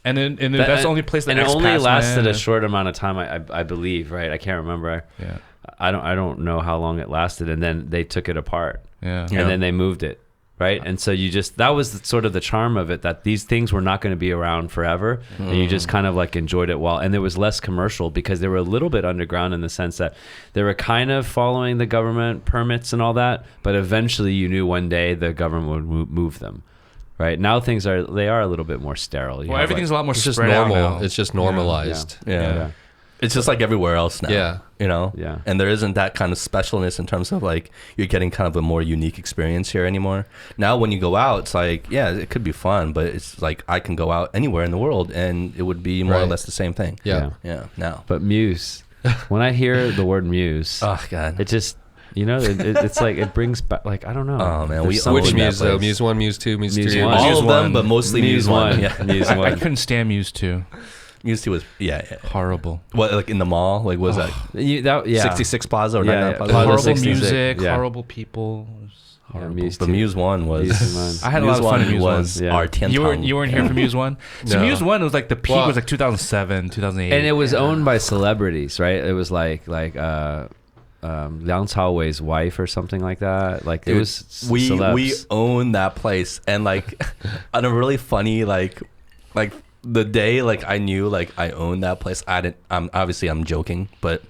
and then that's the only place that and it only expats lasted went. a short amount of time, I believe, right? I can't remember. Yeah, I don't know how long it lasted, and then they took it apart, yeah. Yeah. and then they moved it, right? And so that was sort of the charm of it, that these things were not going to be around forever, and you just kind of like enjoyed it while, and there was less commercial because they were a little bit underground in the sense that they were kind of following the government permits and all that, but eventually you knew one day the government would move them. Right now, things are a little bit more sterile. You Well, have, everything's a lot more It's just spread out normal. now. It's just normalized. Yeah. It's just like everywhere else now. Yeah. You know? Yeah. And there isn't that kind of specialness in terms of like you're getting kind of a more unique experience here anymore. Now when you go out, it's like, yeah, it could be fun, but it's like I can go out anywhere in the world and it would be more or Right. less the same thing. Yeah. Yeah. Now. But Muse, when I hear the word Muse, Oh God. it just, it's like it brings back, like, I don't know. Oh, man, There's we something- Which in that Muse though? place. Muse 1, Muse 2, Muse Muse 3. one. All Muse of them, one. but mostly Muse one. Yeah. Muse I one. couldn't stand Muse 2. Muse 2 was yeah. Horrible. What like in the mall? Like what was that? Yeah. 66 Plaza or Yeah, 99 yeah. Plaza? Plaza Horrible 66, music. yeah. Horrible people. horrible. Muse But two. Muse 1 was... Muse one. I had a lot of fun in Muse 1. was Yeah. our tian You weren't here for Muse 1? So No. Muse 1 was like the peak Well- was like 2007, 2008. And it was owned by celebrities, right? It was like Liang Caowei's wife or something like that. Like it Dude, was we celebs. own that place, and like on a really funny like the day like I knew like I owned that place. I'm joking, but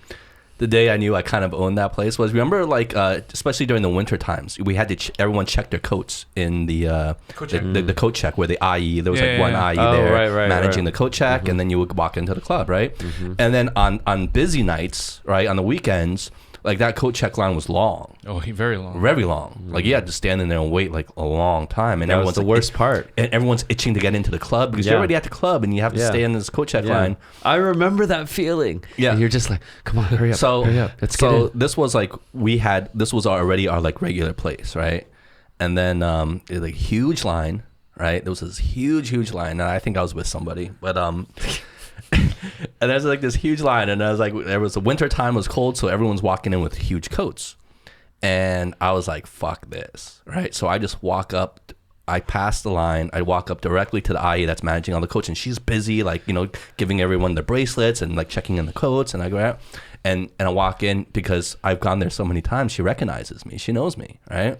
the day I knew I kind of owned that place was, remember like especially during the winter times, we had to everyone check their coats in the Coat check. the coat check where the IE, there was like one IE Oh, there right, managing right. the coat check, and then you would walk into the club, right? And then on busy nights, right, on the weekends, like that coat check line was long. Oh, very long. Very long. Like you had to stand in there and wait like a long time, and That was everyone's the like, worst part. And everyone's itching to get into the club because you're Yeah. already at the club and you have to Yeah. stay in this coat check Yeah. line. I remember that feeling. Yeah. And you're just like, come on, hurry up. So hurry up. Let's get so in. this was like this was already our like regular place, right? And then it was like huge line, right? There was this huge line, and I think I was with somebody, but and there's like this huge line, and I was like, there was the winter time, it was cold, so everyone's walking in with huge coats, and I was like, fuck this, right? So I just walk up. I pass the line. I walk up directly to the IE that's managing all the coats, and she's busy, like, you know, giving everyone their bracelets and like checking in the coats. And I go out and I walk in because I've gone there so many times. She recognizes me. She knows me, right?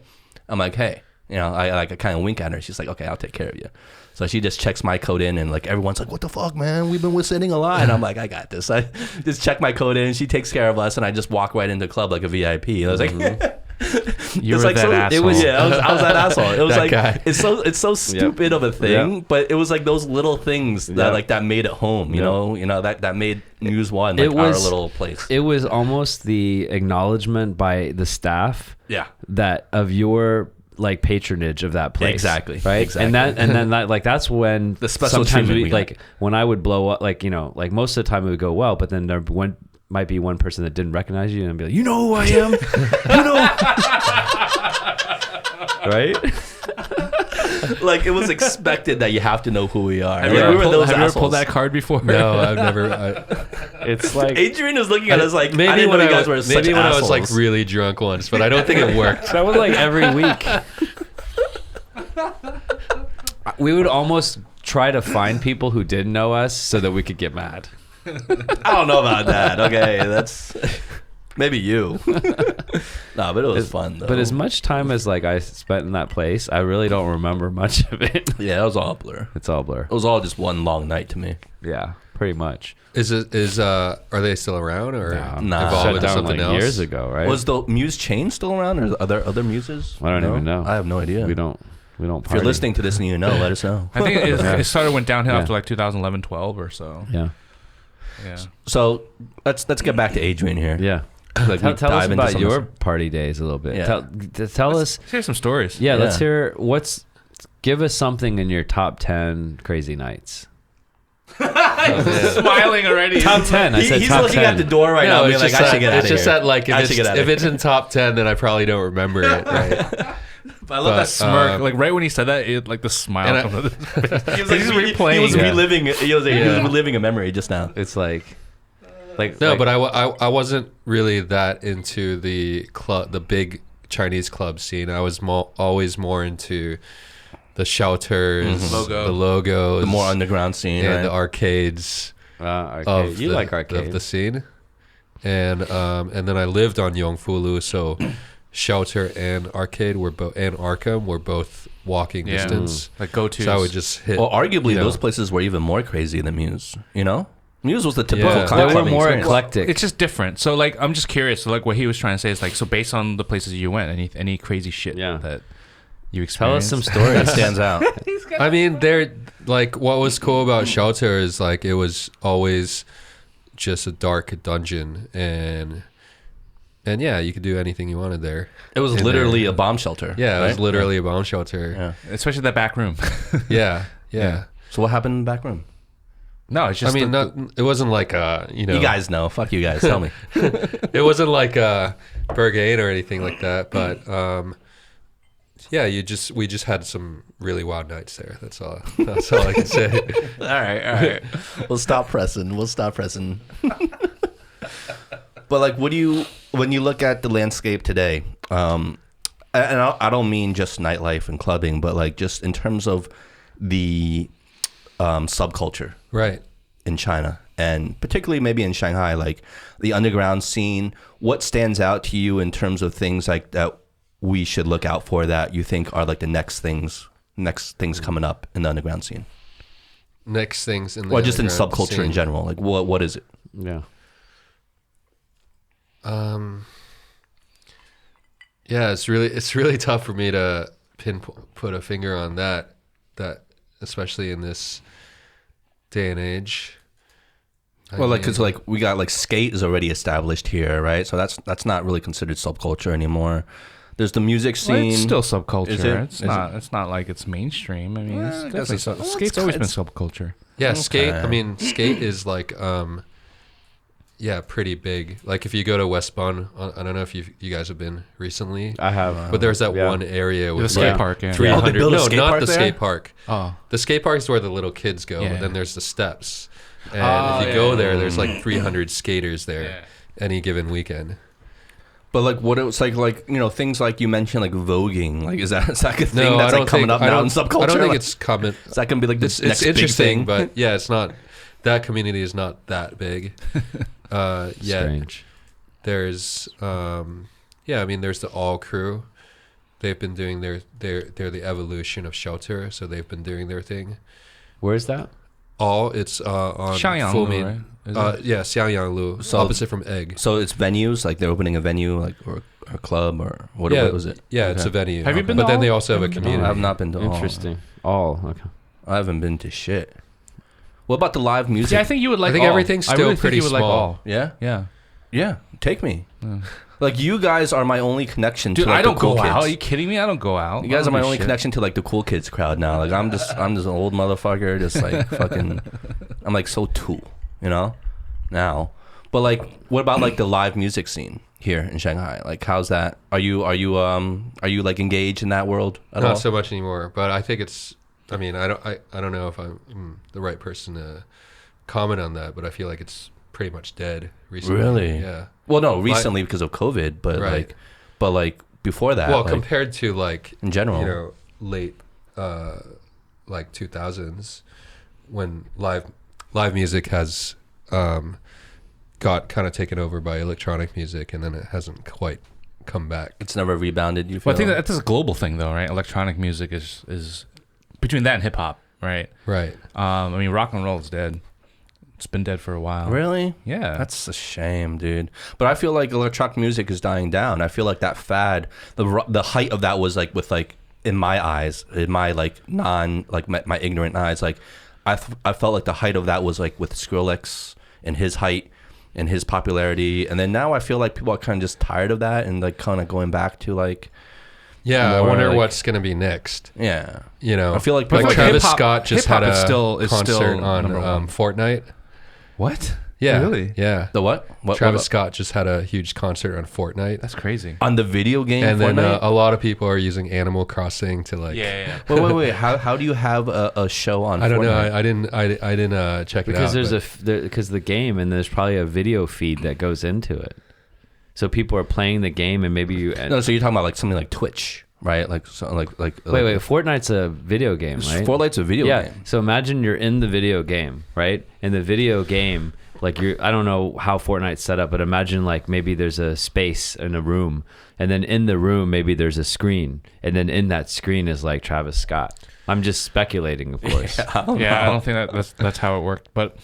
I'm like, hey, you know, I kind of wink at her. She's like, okay, I'll take care of you. So she just checks my coat in, and like everyone's like, what the fuck, man? We've been sitting a lot. And I'm like, I got this. I just check my coat in. She takes care of us, and I just walk right into the club like a VIP. And I was like. You It's were like that so, asshole. It was, yeah, I was that asshole. It was That like guy. it's so stupid of a thing, Yep. but it was like those little things that Yep. like that made it home. You Yep. know that made Muse One like It was- our little place. It was almost the acknowledgement by the staff Yeah, that of your like patronage of that place. Exactly. Right. Exactly. And then that like that's when The special sometimes treatment we got. like when I would blow up, like, you know, like most of the time it would go well, but then there might be one person that didn't recognize you and I'd be like, you know who I am? You know. Right? like it was expected that you have to know who we are. Have Like, you we ever were pulled, those have you ever assholes. pulled that card before? No, I've never. It's like Adrian was looking at us like, Maybe I didn't know when you guys were such maybe when I was like assholes. really drunk once, but I don't think it worked. that was like every week. We would almost try to find people who didn't know us so that we could get mad. I don't know about that. Okay, that's maybe you. No, but it was fun though. But as much time as like I spent in that place, I really don't remember much of it. yeah, it was all a blur. It's all blur. It was all just one long night to me. Yeah, pretty much. Are they still around or Nah. evolved Shut into down something like else? years ago, right? Was the Muse chain still around, or are there other Muses? I don't even know. I have no idea. We don't. If you're Party. listening to this and you know, let us know. I think it started went downhill Yeah. after like 2011, 12 or so. Yeah. Yeah. So let's get back to Adrian here. Yeah. Like, Tell we us dive into about some your of this. party days a little bit. Yeah. Tell us. Let's hear some stories. Yeah, let's Yeah. hear give us something in your top 10 crazy nights. Smiling already. Top 10. I said He's top looking 10. at the door right now, No, being it's like, just I should that, get out of it's just here. that like I should get out if of it's in top 10, then I probably don't remember it. Right? But I love that But, smirk. Like right when he said that, it, like the smile. And From He was He's replaying. He was Yeah. reliving. He was Yeah. reliving a memory just now. It's like No, but I wasn't really that into the big Chinese club scene. I was always more into the shelters, Logo. the logos, The more underground scene, and right? the arcades arcade. of You the, like arcade. of the scene. And then I lived on Yongfulu, so shelter and arcade and Arkham were both walking Yeah. distance. like go to. So I would just hit. Well, arguably, you know, those places were even more crazy than Muse. You know, Muse was the typical Yeah. club They were more experience. eclectic. It's just different. So like I'm just curious. So like what he was trying to say is like so based on the places you went, any crazy shit Yeah. that you Tell us experienced. some that stories. stands out. I mean, they're like what was cool about shelter is like it was always just a dark dungeon and yeah, you could do anything you wanted there. It was In literally there. a bomb shelter. Yeah, it was right? literally a bomb shelter. Yeah. Especially that back room. Yeah, yeah. Yeah. So what happened in the back room? No, it's I just. mean, it wasn't like You guys know. Fuck you guys. Tell me. it wasn't like Berghain or anything like that, but yeah, we just had some really wild nights there. That's all I can say. All right. We'll stop pressing. But like, when you look at the landscape today, and I don't mean just nightlife and clubbing, but like just in terms of the subculture Right. in China, and particularly maybe in Shanghai, like the underground scene. What stands out to you in terms of things like that we should look out for that you think are like the next things coming up in the underground scene? Next things in the Or just in underground subculture scene. in general, like what is it? Yeah. Yeah, it's really tough for me to put a finger on that especially in this day and age. Well, like, because like we got like skate is already established here, right? So that's not really considered subculture anymore. There's the music Well, scene. it's still subculture. Is it? It's not. It's not like it's mainstream. I mean, Well, it's I guess definitely it's- well, skate's it's always kind- been subculture. Yeah, Okay. skate. I mean, skate is like, yeah, pretty big. Like if you go to West Bund, I don't know if you guys have been recently, I have. but there's that Yeah. one area with The skate like park. Yeah. 300. Oh, they built a no, skate not park the there? skate park. Oh. The skate park is where the little kids go, Yeah. but then there's the steps. And Oh, if you yeah. go there, there's like 300 skaters there Yeah. any given weekend. But like what it's like you know, things like you mentioned, like voguing, like is that a thing No, that's I like don't coming think, up I now don't, in subculture? I don't think Like, it's coming. is that gonna be like the It's next big interesting, thing? but yeah, it's not. That community is not that big. Yeah, Strange. there's yeah, I mean there's the All crew. They've been doing they're the evolution of Shelter, so they've been doing their thing. Where's that? All it's on Xiangyang Full Lu, Mean. right? Is it? Yeah, Xiangyang Lu, So- opposite from Egg. So it's venues, like they're opening a venue, like or a club or what was it? Yeah, Okay. it's a venue. Have you been But to then All? they also have a Have you been to No, community. I've not been to all. Interesting. All. Okay. I haven't been to shit. What about the live music? See, I think you would like. I think all. everything's I still really think pretty you would like small. all. Yeah, Yeah. yeah. Take me. Like you guys are my only connection Dude, to like I don't the cool go kids. out. Are you kidding me? I don't go out. You guys I are my don't do only shit. connection to like the cool kids crowd now. Like I'm just an old motherfucker, just like fucking. I'm like so you know, now. But like, what about like the live music scene here in Shanghai? Like, how's that? Are you like engaged in that world at all? Not so much anymore, but I think it's. I mean, I don't know if I'm the right person to comment on that, but I feel like it's pretty much dead recently. Really? Yeah. Well, no, recently because of COVID, but Right. like before that. Well, like, compared to like in general, you know, late like 2000s, when live music has got kind of taken over by electronic music, and then it hasn't quite come back. it's never rebounded. You feel? Well, I think that's a global thing, though, right? Electronic music is between that and hip hop, right? Right. I mean, rock and roll is dead. It's been dead for a while. Really? Yeah. That's a shame, dude. But I feel like electronic music is dying down. I feel like that fad, the height of that was like with like in my eyes, in my like my ignorant eyes, like I felt like the height of that was like with Skrillex and his height and his popularity, and then now I feel like people are kind of just tired of that and like kind of going back to like Yeah, I more, wonder like- what's gonna be next. yeah. You know, I feel like like people- Travis hip-hop- Scott just hip-hop had a is still concert on number one. Fortnite. What? Yeah, Really? Yeah, The what? Travis Scott just had a huge concert on Fortnite, That's crazy. on the video game and then Fortnite? a lot of people are using Animal Crossing to like. Yeah. Wait. How do you have a show on? I don't know. Fortnite? I didn't check it out. Because but- because the game and there's probably a video feed that goes into it. So people are playing the game and maybe you. No, so you're talking about like something like Twitch, right? Like so, like Wait. Fortnite's a video game, right? Fortnite's a video Yeah. game. So imagine you're in the video game, right? In the video game, like I don't know how Fortnite's set up, but imagine like maybe there's a space in a room, and then in the room maybe there's a screen, and then in that screen is like Travis Scott. I'm just speculating, of course. I don't think that's how it worked, but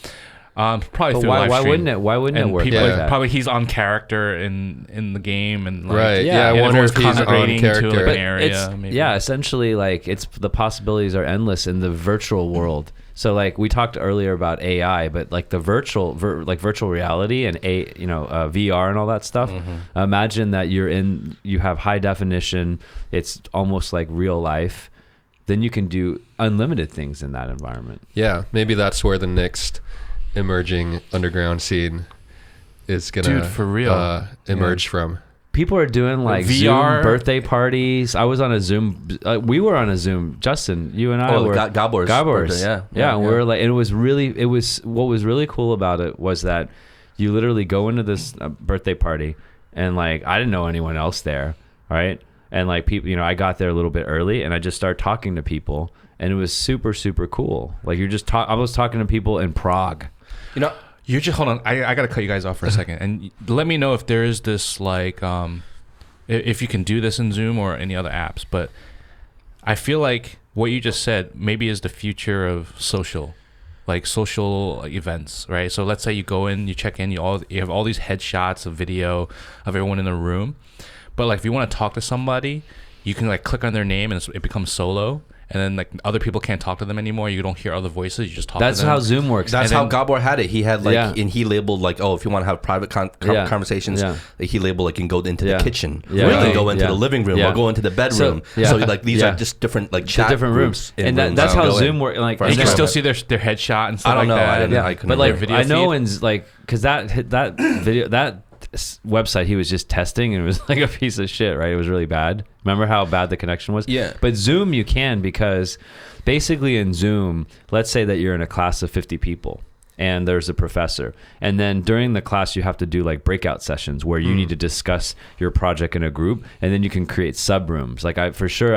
probably But through live why stream. wouldn't it? Why wouldn't it And work people like Yeah. that? probably he's on character in the game and like, Right. Yeah, Yeah. I and wonder if everyone's he's on congregating to, like, character. an area. It's, maybe. yeah, essentially, like it's the possibilities are endless in the virtual world. So, like we talked earlier about AI, but like the virtual reality and VR and all that stuff. Imagine that you have high definition. It's almost like real life. Then you can do unlimited things in that environment. Yeah, maybe that's where the next emerging underground scene is gonna Dude, for real. emerge from. People are doing like VR Zoom birthday parties. I was on a Zoom. We were on a Zoom. Justin, you and I were. Gabor's birthday, yeah. And we were like, and it was what was really cool about it was that you literally go into this birthday party and like I didn't know anyone else there, right? And like people, I got there a little bit early, and I just started talking to people, and it was super, super cool. Like I was talking to people in Prague. You're just, hold on. I got to cut you guys off for a second. And let me know if there is this, like, if you can do this in Zoom or any other apps. But I feel like what you just said maybe is the future of social events, right? So let's say you go in, you check in, you have all these headshots of video of everyone in the room. But, like, if you want to talk to somebody, you can, like, click on their name and it becomes solo. And then, like, other people can't talk to them anymore. You don't hear other voices. You just talk to them. That's how Zoom works. That's how Gabor had it. He had, like, and he labeled, like, if you want to have private conversations, like, he labeled, like, you can go into the kitchen. Or you can go into the living room or go into the bedroom. So like, these are just different, like, chat different rooms. And that's how Zoom works. Like, you can still see their headshot and stuff like that. I don't know. I couldn't. But, like, video I know feed. because that video, that website he was just testing, and it was like a piece of shit, right? It was really bad. Remember how bad the connection was? Yeah. But Zoom you can, because basically in Zoom, let's say that you're in a class of 50 people and there's a professor, and then during the class you have to do like breakout sessions where you need to discuss your project in a group, and then you can create sub rooms. Like I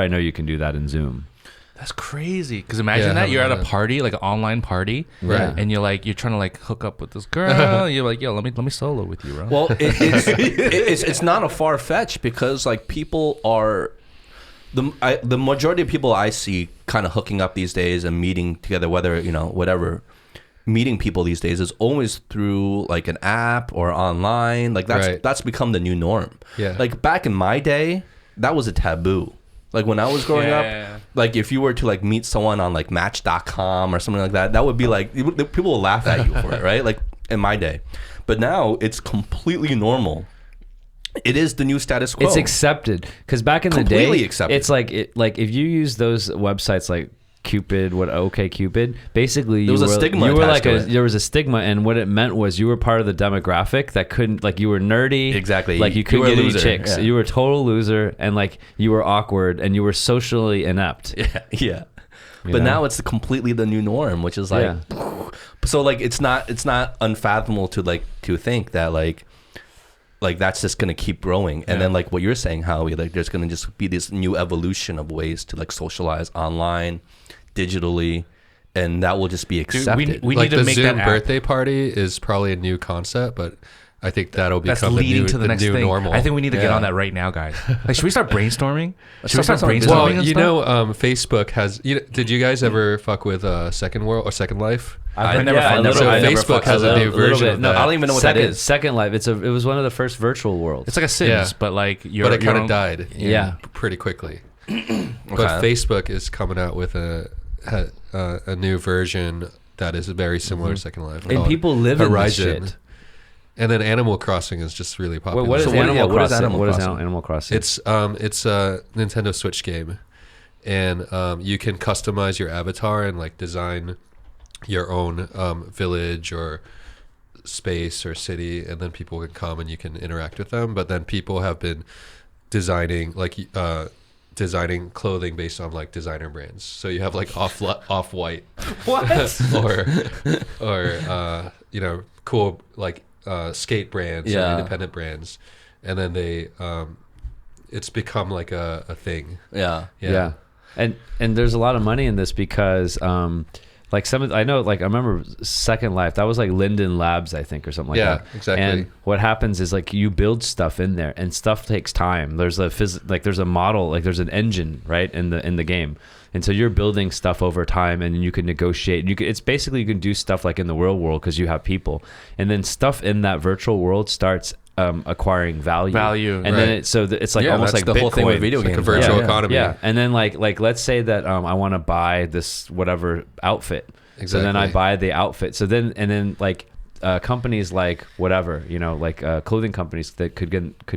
know you can do that in Zoom. That's crazy. Because imagine that you're at a party, like an online party, right? And you're trying to like hook up with this girl. You're like, yo, let me solo with you, bro. Well, it's not a far fetch, because like people are the majority of people I see kind of hooking up these days and meeting together, whether whatever. Meeting people these days is always through like an app or online. Like that's become the new norm. Yeah. Like back in my day, that was a taboo. Like when I was growing up, like if you were to like meet someone on like Match.com or something like that, that would be like, people will laugh at you for it, right? Like in my day. But now it's completely normal. It is the new status quo. It's accepted, because back in the day, Completely accepted. it's like if you use those websites like Cupid, OkCupid, basically there was a stigma. You were like to it. there was a stigma, and what it meant was you were part of the demographic that couldn't, like, you were nerdy, Exactly. like you couldn't were a get any loser. chicks. Yeah. You were a total loser, and like you were awkward, and you were socially inept. Yeah. You But know? now it's completely the new norm, which is like, so like it's not unfathomable to think that like that's just gonna keep growing. And then like what you're saying, Howie, like there's gonna just be this new evolution of ways to like socialize online, digitally, and that will just be accepted. Dude, we like need to the make Zoom that birthday party is probably a new concept, but I think that'll That's become leading to the next new thing. normal. I think we need to get Yeah. on that right now, guys. Like, should we start brainstorming? Should we start start brainstorming? Well, and you stuff? know, Facebook has. Did you guys ever fuck with Second World or Second Life? I never never fucked So with it. Facebook has a new version of that. I don't even know what that is. Second Life. It was one of the first virtual worlds. It's like a Sims, Yeah. but like you're. But it kind you're of died. Yeah. Pretty quickly. Okay. But Facebook is coming out with a new version that is very similar to Second Life. and called people live Horizon. in this shit. And then Animal Crossing is just really popular. What is So Animal what is Crossing? Animal What is Crossing? Animal Crossing? It's a Nintendo Switch game, and you can customize your avatar and like design your own village or space or city, and then people can come and you can interact with them. But then people have been designing designing clothing based on like designer brands. So you have like Off-White what? or cool like skate brands or Yeah. independent brands, and then they it's become like a thing. Yeah. And there's a lot of money in this because like I remember Second Life, that was like Linden Labs, I think, or something like that. Yeah, exactly. And what happens is like you build stuff in there, and stuff takes time. There's there's a model, like there's an engine, right, in the game. And so you're building stuff over time, and you can negotiate. It's basically you can do stuff like in the real world because you have people, and then stuff in that virtual world starts acquiring value. Value, and then it's like almost that's like the whole thing with Bitcoin. video It's like games. a virtual Yeah. economy. Yeah, and then like let's say that I want to buy this whatever outfit. So then I Exactly. buy the outfit. So then like companies like whatever, clothing companies that could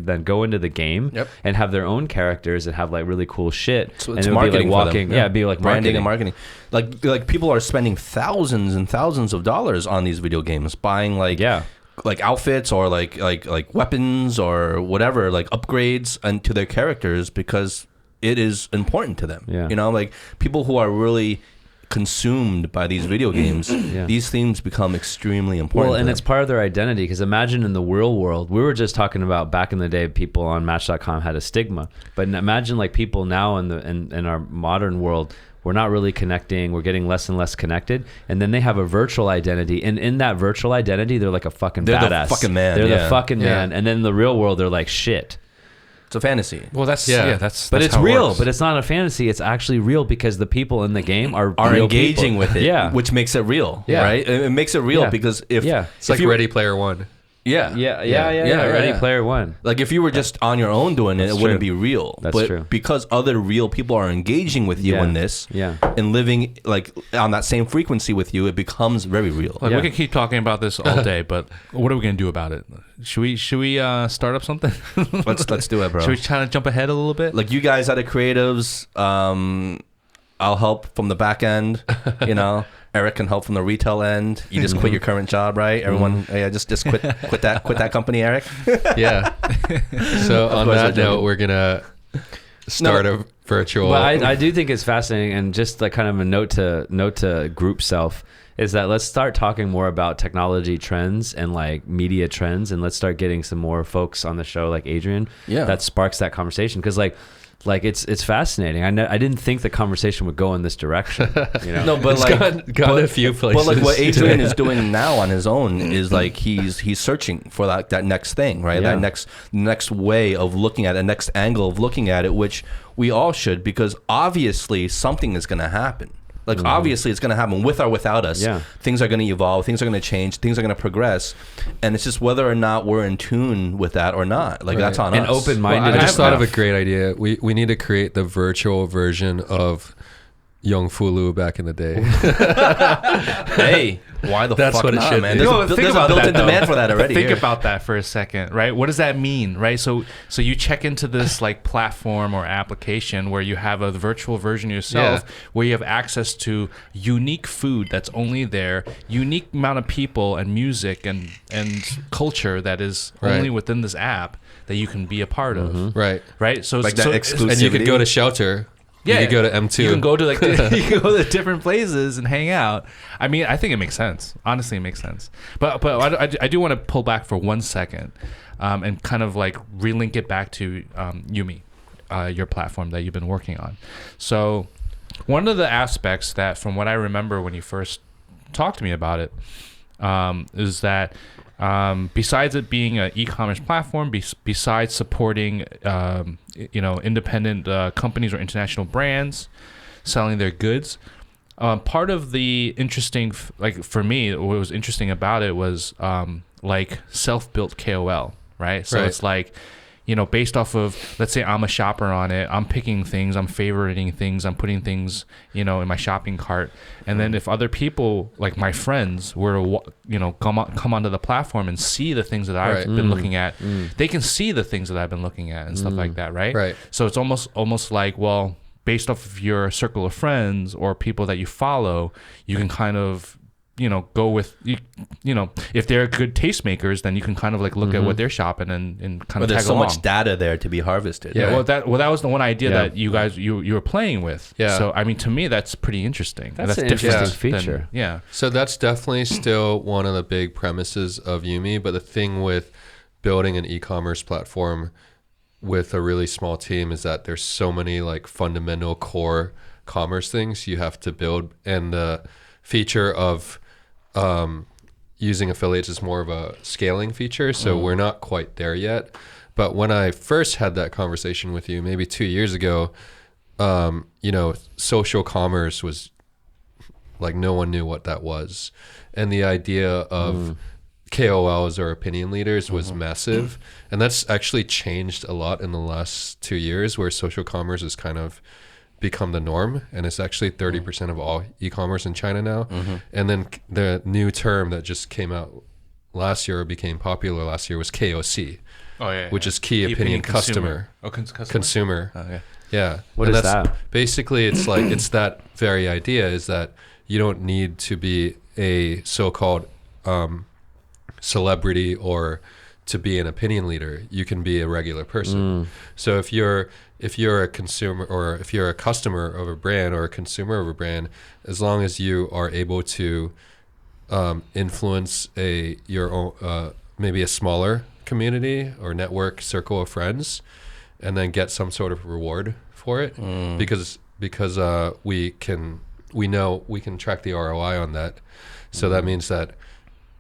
then go into the game and have their own characters and have like really cool shit. So and it's it would marketing be like for them. walking, it'd be like branding marketing. and marketing. Like people are spending thousands and thousands of dollars on these video games, buying like outfits or like weapons or whatever, like upgrades and to their characters because it is important to them. Yeah. Like people who are really consumed by these video games, these themes become extremely important. Well, and it's part of their identity, because imagine in the real world, we were just talking about back in the day, people on Match.com had a stigma, but imagine like people now in our modern world, we're not really connecting, we're getting less and less connected, and then they have a virtual identity, and in that virtual identity, they're like a fucking they're badass. the fucking man. They're the fucking man, and then in the real world, they're like shit. It's a fantasy. Well, that's but it's real. But it's not a fantasy. It's actually real, because the people in the game are engaging people. with it, which makes it real. Right? It makes it real because if it's like Ready Player One. Ready Player One. Like if you were just on your own doing it, it wouldn't be real. That's true. Because other real people are engaging with you in this, and living like on that same frequency with you, it becomes very real. Like we can keep talking about this all day, but what are we gonna do about it? Should we start up something? Let's do it, bro. Should we try to jump ahead a little bit? Like you guys are the creatives. I'll help from the back end. Eric can help from the retail end. You just quit your current job, right? Everyone, just quit that company, Eric. Yeah. So on that note, we're gonna start a virtual. Well, I do think it's fascinating, and just like kind of a note to group self is that let's start talking more about technology trends and like media trends, and let's start getting some more folks on the show like Adrian. That sparks that conversation, because like it's fascinating. I didn't think the conversation would go in this direction. No, but it's gone a few places. But like what Adrian is doing now on his own is like he's searching for that next thing, right? That next way of looking at it, next angle of looking at it, which we all should, because obviously something is going to happen. Like obviously it's going to happen with or without us. Things are going to evolve, things are going to change, things are going to progress, and it's just whether or not we're in tune with that or not. Like that's on us. And open-minded. Well, I just thought of a great idea. We need to create the virtual version of Young Fulu back in the day. Hey, why the That's fuck what it not, should man? be. There's a built-in demand for that already. Think here. about that for a second, right? What does that mean, right? So you check into this like platform or application where you have a virtual version of yourself, where you have access to unique food that's only there, unique amount of people and music and culture that is only within this app that you can be a part of. Right. So like that exclusivity. And you could go to Shelter. Yeah, you could go to M2. You can go to you can go to different places and hang out. I mean, I think it makes sense. Honestly, it makes sense. But I do want to pull back for 1 second, and kind of like relink it back to Yumi, your platform that you've been working on. So, one of the aspects that, from what I remember when you first talked to me about it, is that besides it being an e-commerce platform, besides supporting independent companies or international brands selling their goods, part of the interesting, like for me, what was interesting about it was like self-built KOL, right? So it's like, based off of, let's say I'm a shopper on it, I'm picking things, I'm favoriting things, I'm putting things, in my shopping cart. And then if other people, like my friends, were to, come onto the platform and see the things that I've been looking at, they can see the things that I've been looking at and stuff like that, right? So it's almost like, well, based off of your circle of friends or people that you follow, you can kind of, go with, if they're good tastemakers, then you can kind of like look at what they're shopping and kind of tag there's so along. much data there to be harvested. Yeah, right? That was the one idea that you guys you were playing with. Yeah. So I mean, to me, that's pretty interesting. That's an interesting feature. So that's definitely still one of the big premises of Yumi. But the thing with building an e-commerce platform with a really small team is that there's so many like fundamental core commerce things you have to build, and the feature of using affiliates is more of a scaling feature, so we're not quite there yet. But when I first had that conversation with you maybe 2 years ago, social commerce was like, no one knew what that was, and the idea of KOLs or opinion leaders was massive, and that's actually changed a lot in the last 2 years, where social commerce has kind of become the norm, and it's actually 30% of all e-commerce in China now. And then the new term that just came out last year, or became popular last year, was KOC, which is key opinion customer. Consumer. What is that? Basically, it's like, it's that very idea, is that you don't need to be a so-called celebrity or to be an opinion leader. You can be a regular person. So if you're if you're a consumer or if you're a customer of a brand or a consumer of a brand, as long as you are able to influence your own maybe a smaller community or network circle of friends, and then get some sort of reward for it, because we know we can track the ROI on that. So that means that,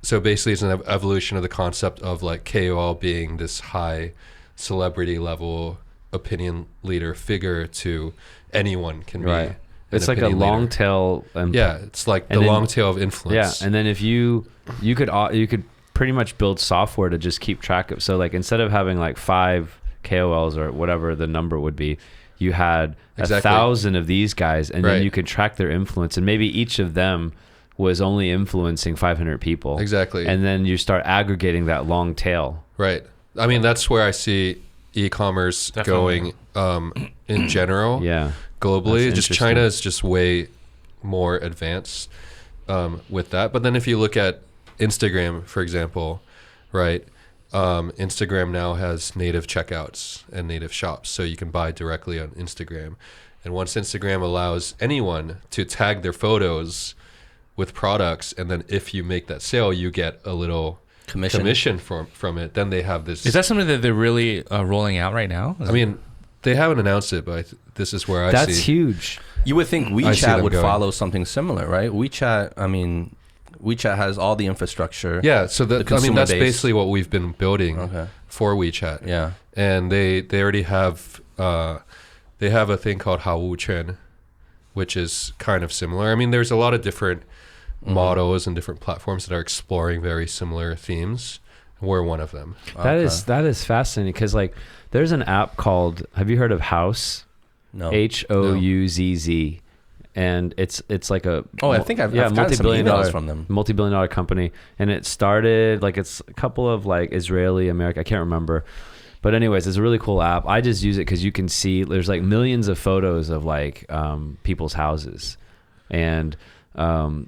so basically it's an evolution of the concept of like KOL being this high celebrity level opinion leader figure to anyone can be. Right. It's like a long tail. Yeah, it's like the long tail of influence. Yeah, and then if you could pretty much build software to just keep track of. So like instead of having like 5 KOLs or whatever the number would be, you had 1,000 of these guys, and then you could track their influence, and maybe each of them was only influencing 500 people. Exactly. And then you start aggregating that long tail. Right. I mean, that's where I see e-commerce going in general. Yeah. Globally. Just China is just way more advanced with that. But then if you look at Instagram, for example, right? Instagram now has native checkouts and native shops, so you can buy directly on Instagram. And once Instagram allows anyone to tag their photos with products, and then if you make that sale, you get a little commission from it. Then they have this. Is that something that they're really rolling out right now? I mean, they haven't announced it, but this is where I see. That's huge. You would think WeChat would follow something similar, right? WeChat has all the infrastructure. Yeah, so that's base. basically what we've been building for WeChat. Yeah, and they already have they have a thing called Haochuan, which is kind of similar. I mean, there's a lot of different models and different platforms that are exploring very similar themes. We're one of them. That is fascinating, because like there's an app called, have you heard of House? No. Houzz. And it's like a I think I've gotten some emails from them. Multi-billion-dollar company, and it started like, it's a couple of like Israeli American, I can't remember, but anyways, it's a really cool app. I just use it because you can see there's like millions of photos of like people's houses, and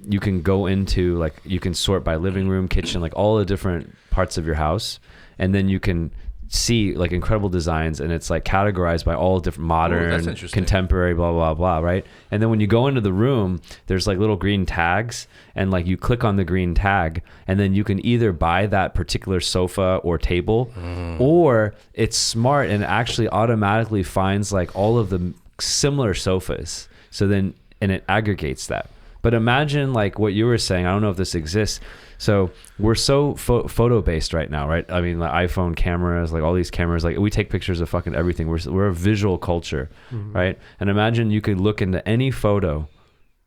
you can go into like, you can sort by living room, kitchen, like all the different parts of your house, and then you can see like incredible designs, and it's like categorized by all different modern, contemporary, blah blah blah, right? And then when you go into the room, there's like little green tags, and like you click on the green tag, and then you can either buy that particular sofa or table, or it's smart and actually automatically finds like all of the similar sofas, so then, and it aggregates that. But imagine like what you were saying, I don't know if this exists. So we're so photo based right now, right? I mean, like iPhone cameras, like all these cameras, like we take pictures of fucking everything. We're a visual culture, right? And imagine you could look into any photo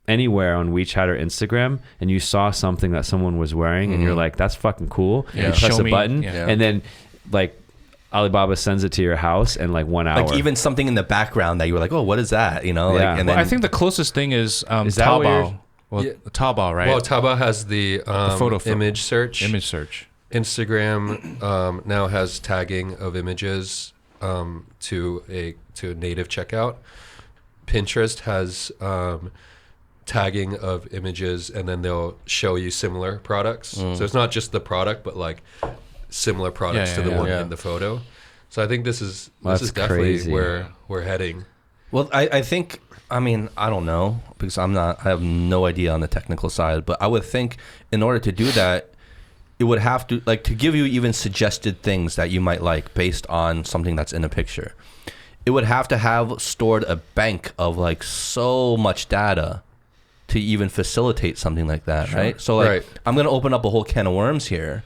anywhere on WeChat or Instagram, and you saw something that someone was wearing, and you're like, that's fucking cool. Yeah. You press a button, and then like Alibaba sends it to your house in like 1 hour. Like even something in the background that you were like, oh, what is that? You know? Yeah. Like, and then I think the closest thing is Taobao. Well, Taobao, right? Well, Taobao has the photo image search. Image search. Instagram now has tagging of images to a native checkout. Pinterest has tagging of images, and then they'll show you similar products. So it's not just the product, but like similar products to the one in the photo. So I think this is definitely crazy. Where we're heading. Well, I think, I mean, I don't know, because I have no idea on the technical side, but I would think in order to do that, it would have to, like, to give you even suggested things that you might like based on something that's in a picture. It would have to have stored a bank of like so much data to even facilitate something like that, right? So like, I'm going to open up a whole can of worms here,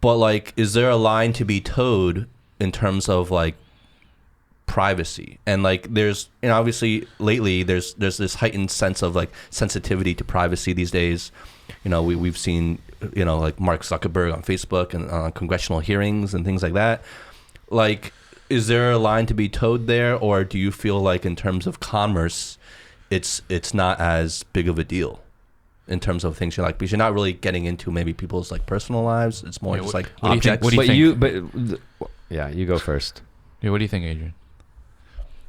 but like, is there a line to be towed in terms of like privacy? And like there's, you know, obviously lately there's this heightened sense of like sensitivity to privacy these days. You know, we've seen, you know, like Mark Zuckerberg on Facebook and congressional hearings and things like that. Like, is there a line to be towed there, or do you feel like in terms of commerce it's not as big of a deal in terms of things you like, because you're not really getting into maybe people's like personal lives? It's more just like objects. What do you think? Yeah, you go first. Yeah, what do you think, Adrian?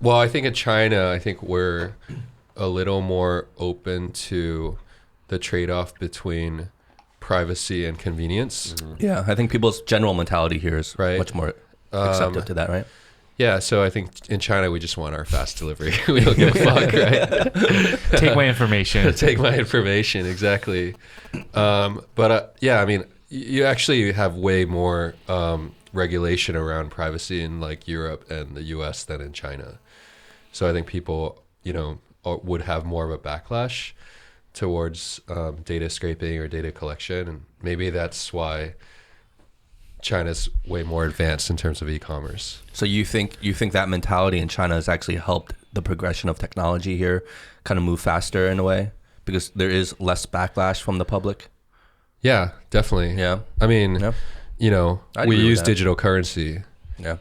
Well, I think in China, I think we're a little more open to the trade-off between privacy and convenience. Yeah, I think people's general mentality here is much more acceptive to that, right? Yeah, so I think in China we just want our fast delivery. We don't give a fuck, right? Take my information. Take my information, exactly. Yeah, I mean, you actually have way more regulation around privacy in like Europe and the US than in China. So I think people, would have more of a backlash towards data scraping or data collection. And maybe that's why China's way more advanced in terms of e-commerce. So you think that mentality in China has actually helped the progression of technology here kind of move faster in a way because there is less backlash from the public? Yeah, definitely. Yeah. I mean, yeah. We use digital currency. Yeah.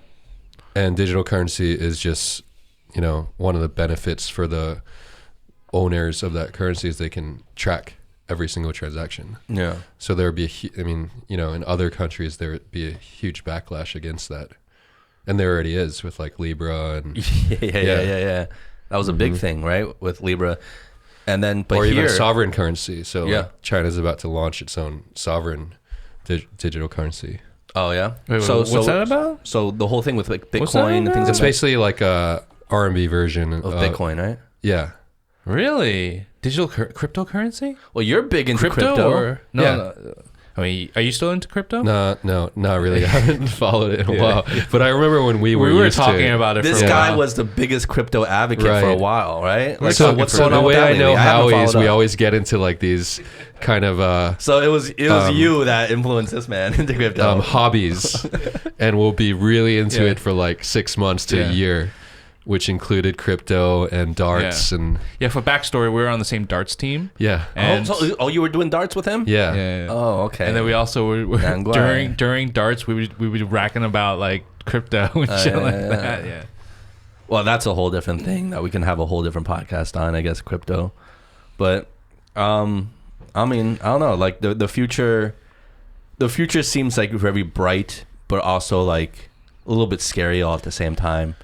And digital currency is just, one of the benefits for the owners of that currency is they can track every single transaction. Yeah. So there would be in other countries there would be a huge backlash against that, and there already is with like Libra and yeah. That was a big thing, right, with Libra, and then or even sovereign currency. So like China's about to launch its own sovereign digital currency. Oh yeah. Wait, what's that about? So the whole thing with like Bitcoin and things. It's basically like a R&B version of Bitcoin, right? Yeah. Really? Digital cryptocurrency? Well, you're big into crypto. Or? No, Yeah. no. I mean, are you still into crypto? No, not really. I haven't followed it in a while. But I remember when we were talking about it. This for a guy while. was the biggest crypto advocate for a while, right? Like, so what's so going the on with way that I know lately? Howie haven't is followed we up. always get into like these kind of So it was you that influenced this man into crypto. hobbies, and we'll be really into Yeah. it for like 6 months to Yeah. a year, which included crypto and darts and Yeah, for backstory, we were on the same darts team. yeah. And you were doing darts with him? Yeah. Oh, okay. And then we also were Shanghai. during darts, we would be racking about like crypto and shit like that. Yeah. Well, that's a whole different thing that we can have a whole different podcast on, I guess, crypto. But I mean, I don't know, like the future seems like very bright, but also like a little bit scary all at the same time.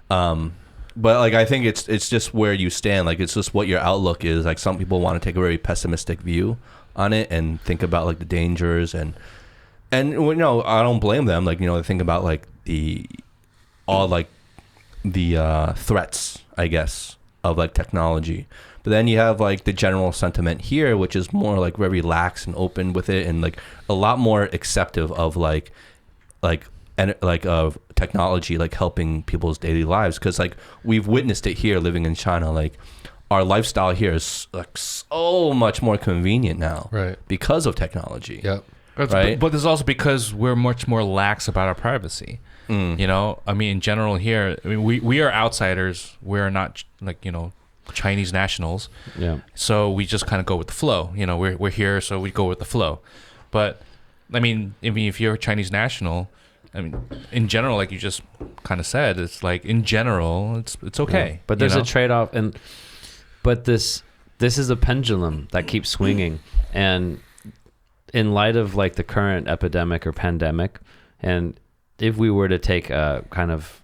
But like I think it's just where you stand, like it's just what your outlook is. Like some people want to take a very pessimistic view on it and think about like the dangers and I don't blame them. Like, they think about like the threats, I guess, of like technology. But then you have like the general sentiment here, which is more like very lax and open with it, and like a lot more acceptive of of technology, like helping people's daily lives. Because like we've witnessed it here, living in China. Like our lifestyle here is like so much more convenient now, Right. Because of technology. Yep. Right. But there's also because we're much more lax about our privacy. I mean, in general here, I mean, we are outsiders. We're not like, Chinese nationals. Yeah. So we just kind of go with the flow. We're here, so we go with the flow. But I mean, if you're a Chinese national, I mean, in general, like you just kind of said, it's like in general, it's okay. Yeah. But there's a trade-off, but this is a pendulum that keeps swinging, and in light of like the current epidemic or pandemic, and if we were to take a kind of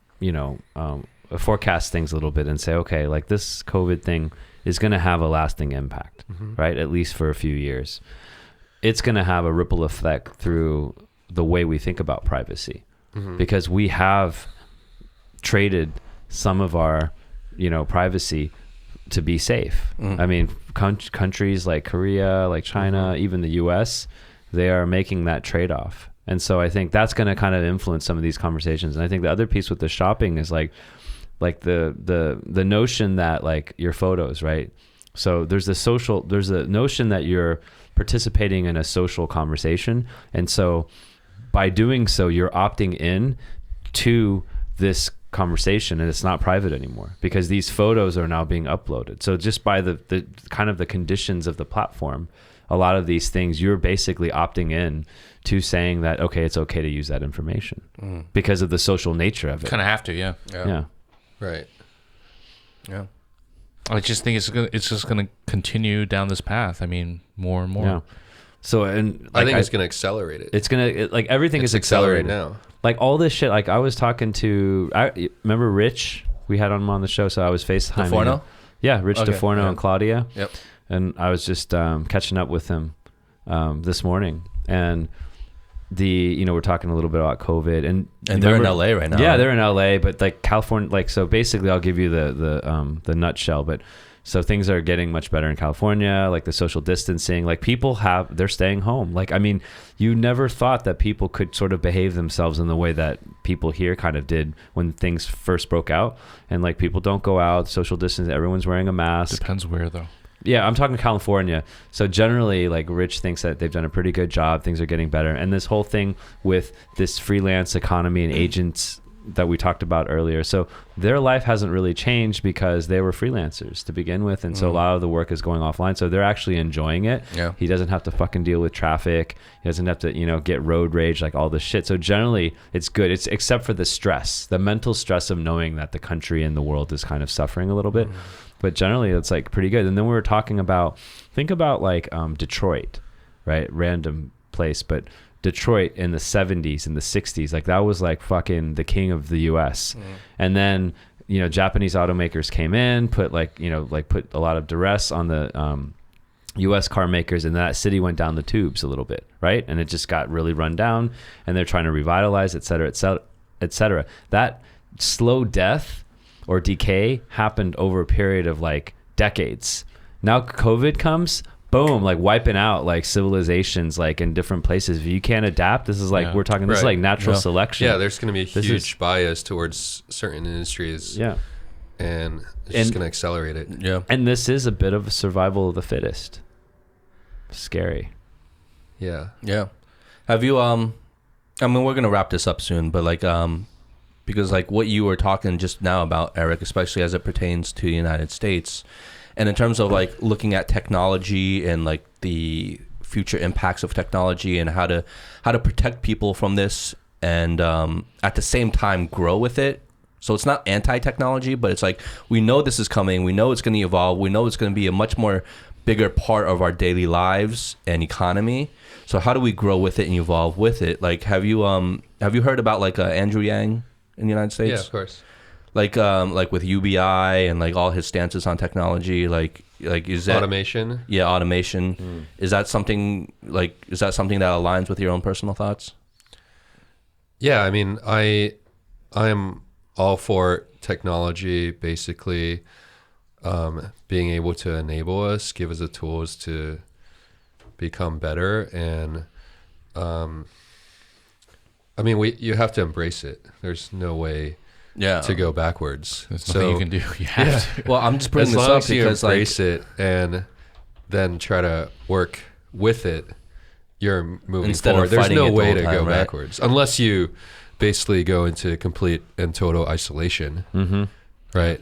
forecast things a little bit and say, okay, like this COVID thing is going to have a lasting impact, right? At least for a few years. It's going to have a ripple effect through the way we think about privacy, because we have traded some of our, privacy to be safe. I mean, countries like Korea, like China, even the US, they are making that trade-off. And so I think that's going to kind of influence some of these conversations. And I think the other piece with the shopping is like the notion that like your photos, right? So there's a notion that you're participating in a social conversation. And so by doing so, you're opting in to this conversation, and it's not private anymore because these photos are now being uploaded. So just by the kind of the conditions of the platform, a lot of these things, you're basically opting in to saying that, okay, it's okay to use that information because of the social nature of it. Kind of have to, yeah. Right. Yeah. I just think it's just gonna continue down this path. I mean, more and more. Yeah. So and I like, think it's going to accelerate it. It's gonna like everything It's is accelerated now. Like all this shit. Like I was talking to, remember Rich? We had him on the show, so I was FaceTiming DeForno? him. Yeah, Rich Okay, DeForno yeah. and Claudia. Yep. And I was just catching up with him this morning, and we're talking a little bit about COVID, and they're in LA right now. Yeah, they're in LA, but like California, like, so basically I'll give you the nutshell, but so things are getting much better in California, like the social distancing, like they're staying home. Like, I mean, you never thought that people could sort of behave themselves in the way that people here kind of did when things first broke out. And like, people don't go out, social distance, everyone's wearing a mask. Depends where though. Yeah, I'm talking California. So generally, like, Rich thinks that they've done a pretty good job. Things are getting better. And this whole thing with this freelance economy and agents that we talked about earlier. So their life hasn't really changed because they were freelancers to begin with. And so a lot of the work is going offline. So they're actually enjoying it. Yeah. He doesn't have to fucking deal with traffic. He doesn't have to, get road rage, like all this shit. So generally it's good. It's except for the stress, the mental stress of knowing that the country and the world is kind of suffering a little bit. But generally it's like pretty good. And then we were talking about, think about like Detroit, right? Random place, but Detroit in the 70s and the 60s, like that was like fucking the king of the US. And then, Japanese automakers came in, put put a lot of duress on the US car makers, and that city went down the tubes a little bit, right? And it just got really run down, and they're trying to revitalize, et cetera, et cetera, et cetera. That slow death or decay happened over a period of like decades. Now COVID comes, boom, like wiping out like civilizations like in different places. If you can't adapt, this is like, we're talking, this is like natural selection. Yeah, there's going to be a huge bias towards certain industries. Yeah. And it's just going to accelerate it. Yeah. And this is a bit of a survival of the fittest. Scary. Yeah. Yeah. Have you, I mean, we're going to wrap this up soon, but like, because like what you were talking just now about, Eric, especially as it pertains to the United States, and in terms of like looking at technology and like the future impacts of technology and how to protect people from this, and at the same time grow with it. So it's not anti-technology, but it's like, we know this is coming. We know it's going to evolve. We know it's going to be a much more bigger part of our daily lives and economy. So how do we grow with it and evolve with it? Like, have you heard about like Andrew Yang in the United States? Yeah, of course. Like with UBI and like all his stances on technology, like is that automation? Yeah, automation. Is that something that aligns with your own personal thoughts? Yeah, I mean, I'm all for technology, basically being able to enable us, give us the tools to become better, and I mean, you have to embrace it. There's no way to go backwards. There's nothing you can do. You have to. Well, I'm just bringing this up because you embrace it and then try to work with it, you're moving Instead forward. of There's fighting no it the way whole to time, go right? backwards unless you basically go into complete and total isolation, right?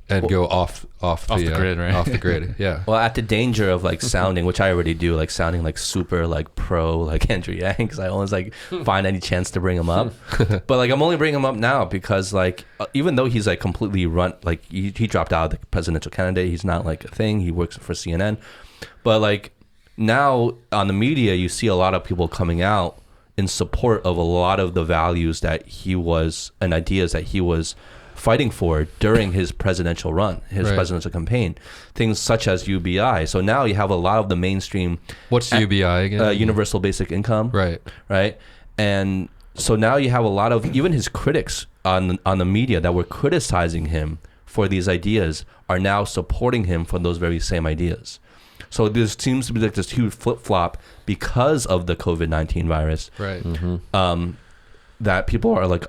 And go off the grid, right? Off the grid, yeah. Well, at the danger of like sounding, which I already do, like sounding like super like pro like Andrew Yang, because I always like find any chance to bring him up. But like I'm only bringing him up now because like even though he's like completely like he dropped out of the presidential candidate, he's not like a thing. He works for CNN, but like now on the media, you see a lot of people coming out in support of a lot of the values that he was and ideas that he was fighting for during his presidential run, his presidential campaign, things such as UBI. So now you have a lot of the mainstream. What's UBI again? Universal Basic Income. Right. And so now you have a lot of, even his critics on the media that were criticizing him for these ideas are now supporting him for those very same ideas. So there seems to be like this huge flip-flop because of the COVID-19 virus. Right. That people are like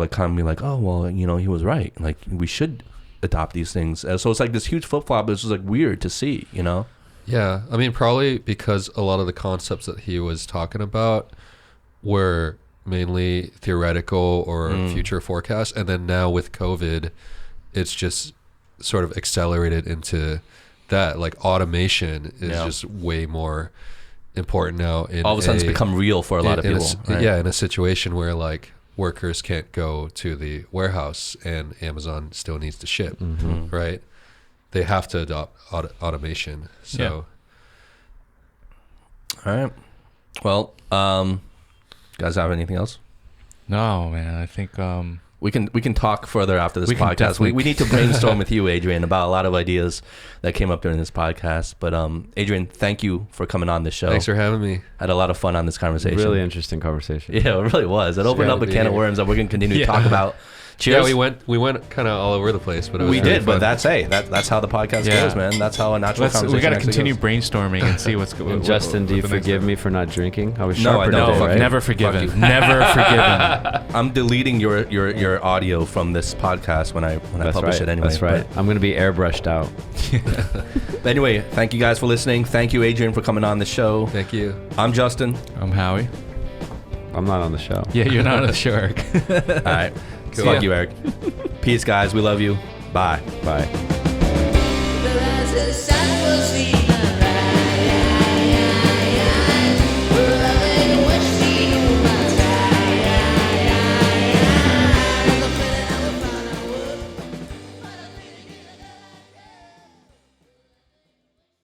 kind of be like, oh, well, you know, he was right. Like, we should adopt these things. And so it's like this huge flip-flop. It's just like weird to see, you know? Yeah. I mean, probably because a lot of the concepts that he was talking about were mainly theoretical or future forecasts. And then now with COVID, it's just sort of accelerated into that. Like automation is just way more important now. All of a sudden it's become real for a lot of people. Right? Yeah, in a situation where like workers can't go to the warehouse and Amazon still needs to ship, right? They have to adopt automation. So, all right. Well, guys have anything else? No, man. I think we can talk further after this We can podcast. definitely- We need to brainstorm with you, Adrian, about a lot of ideas that came up during this podcast. But Adrian, thank you for coming on the show. Thanks for having me. Had a lot of fun on this conversation. Really interesting conversation. Yeah, it really was. It opened glad up a to be can of here. worms that we're going to continue to Yeah. talk about. Cheers. Yeah, we went kind of all over the place, but it was We really did, but fun. that's how the podcast Yeah. goes, man. That's how a natural conversation We got to actually continue goes. brainstorming and see what's going. And Justin, do you forgive me for not drinking? I was No, sharper I don't. today, Fuck right? you. Never Fuck forgiven. you. Never forgiven. I'm deleting your audio from this podcast when I That's publish right. it anyway. That's right. I'm going to be airbrushed out. But anyway, thank you guys for listening. Thank you, Adrian, for coming on the show. Thank you. I'm Justin. I'm Howie. I'm not on the show. Yeah, you're not on the show, Eric. All right. Cool. Fuck you, Eric. Peace, guys. We love you. Bye. Bye. There's a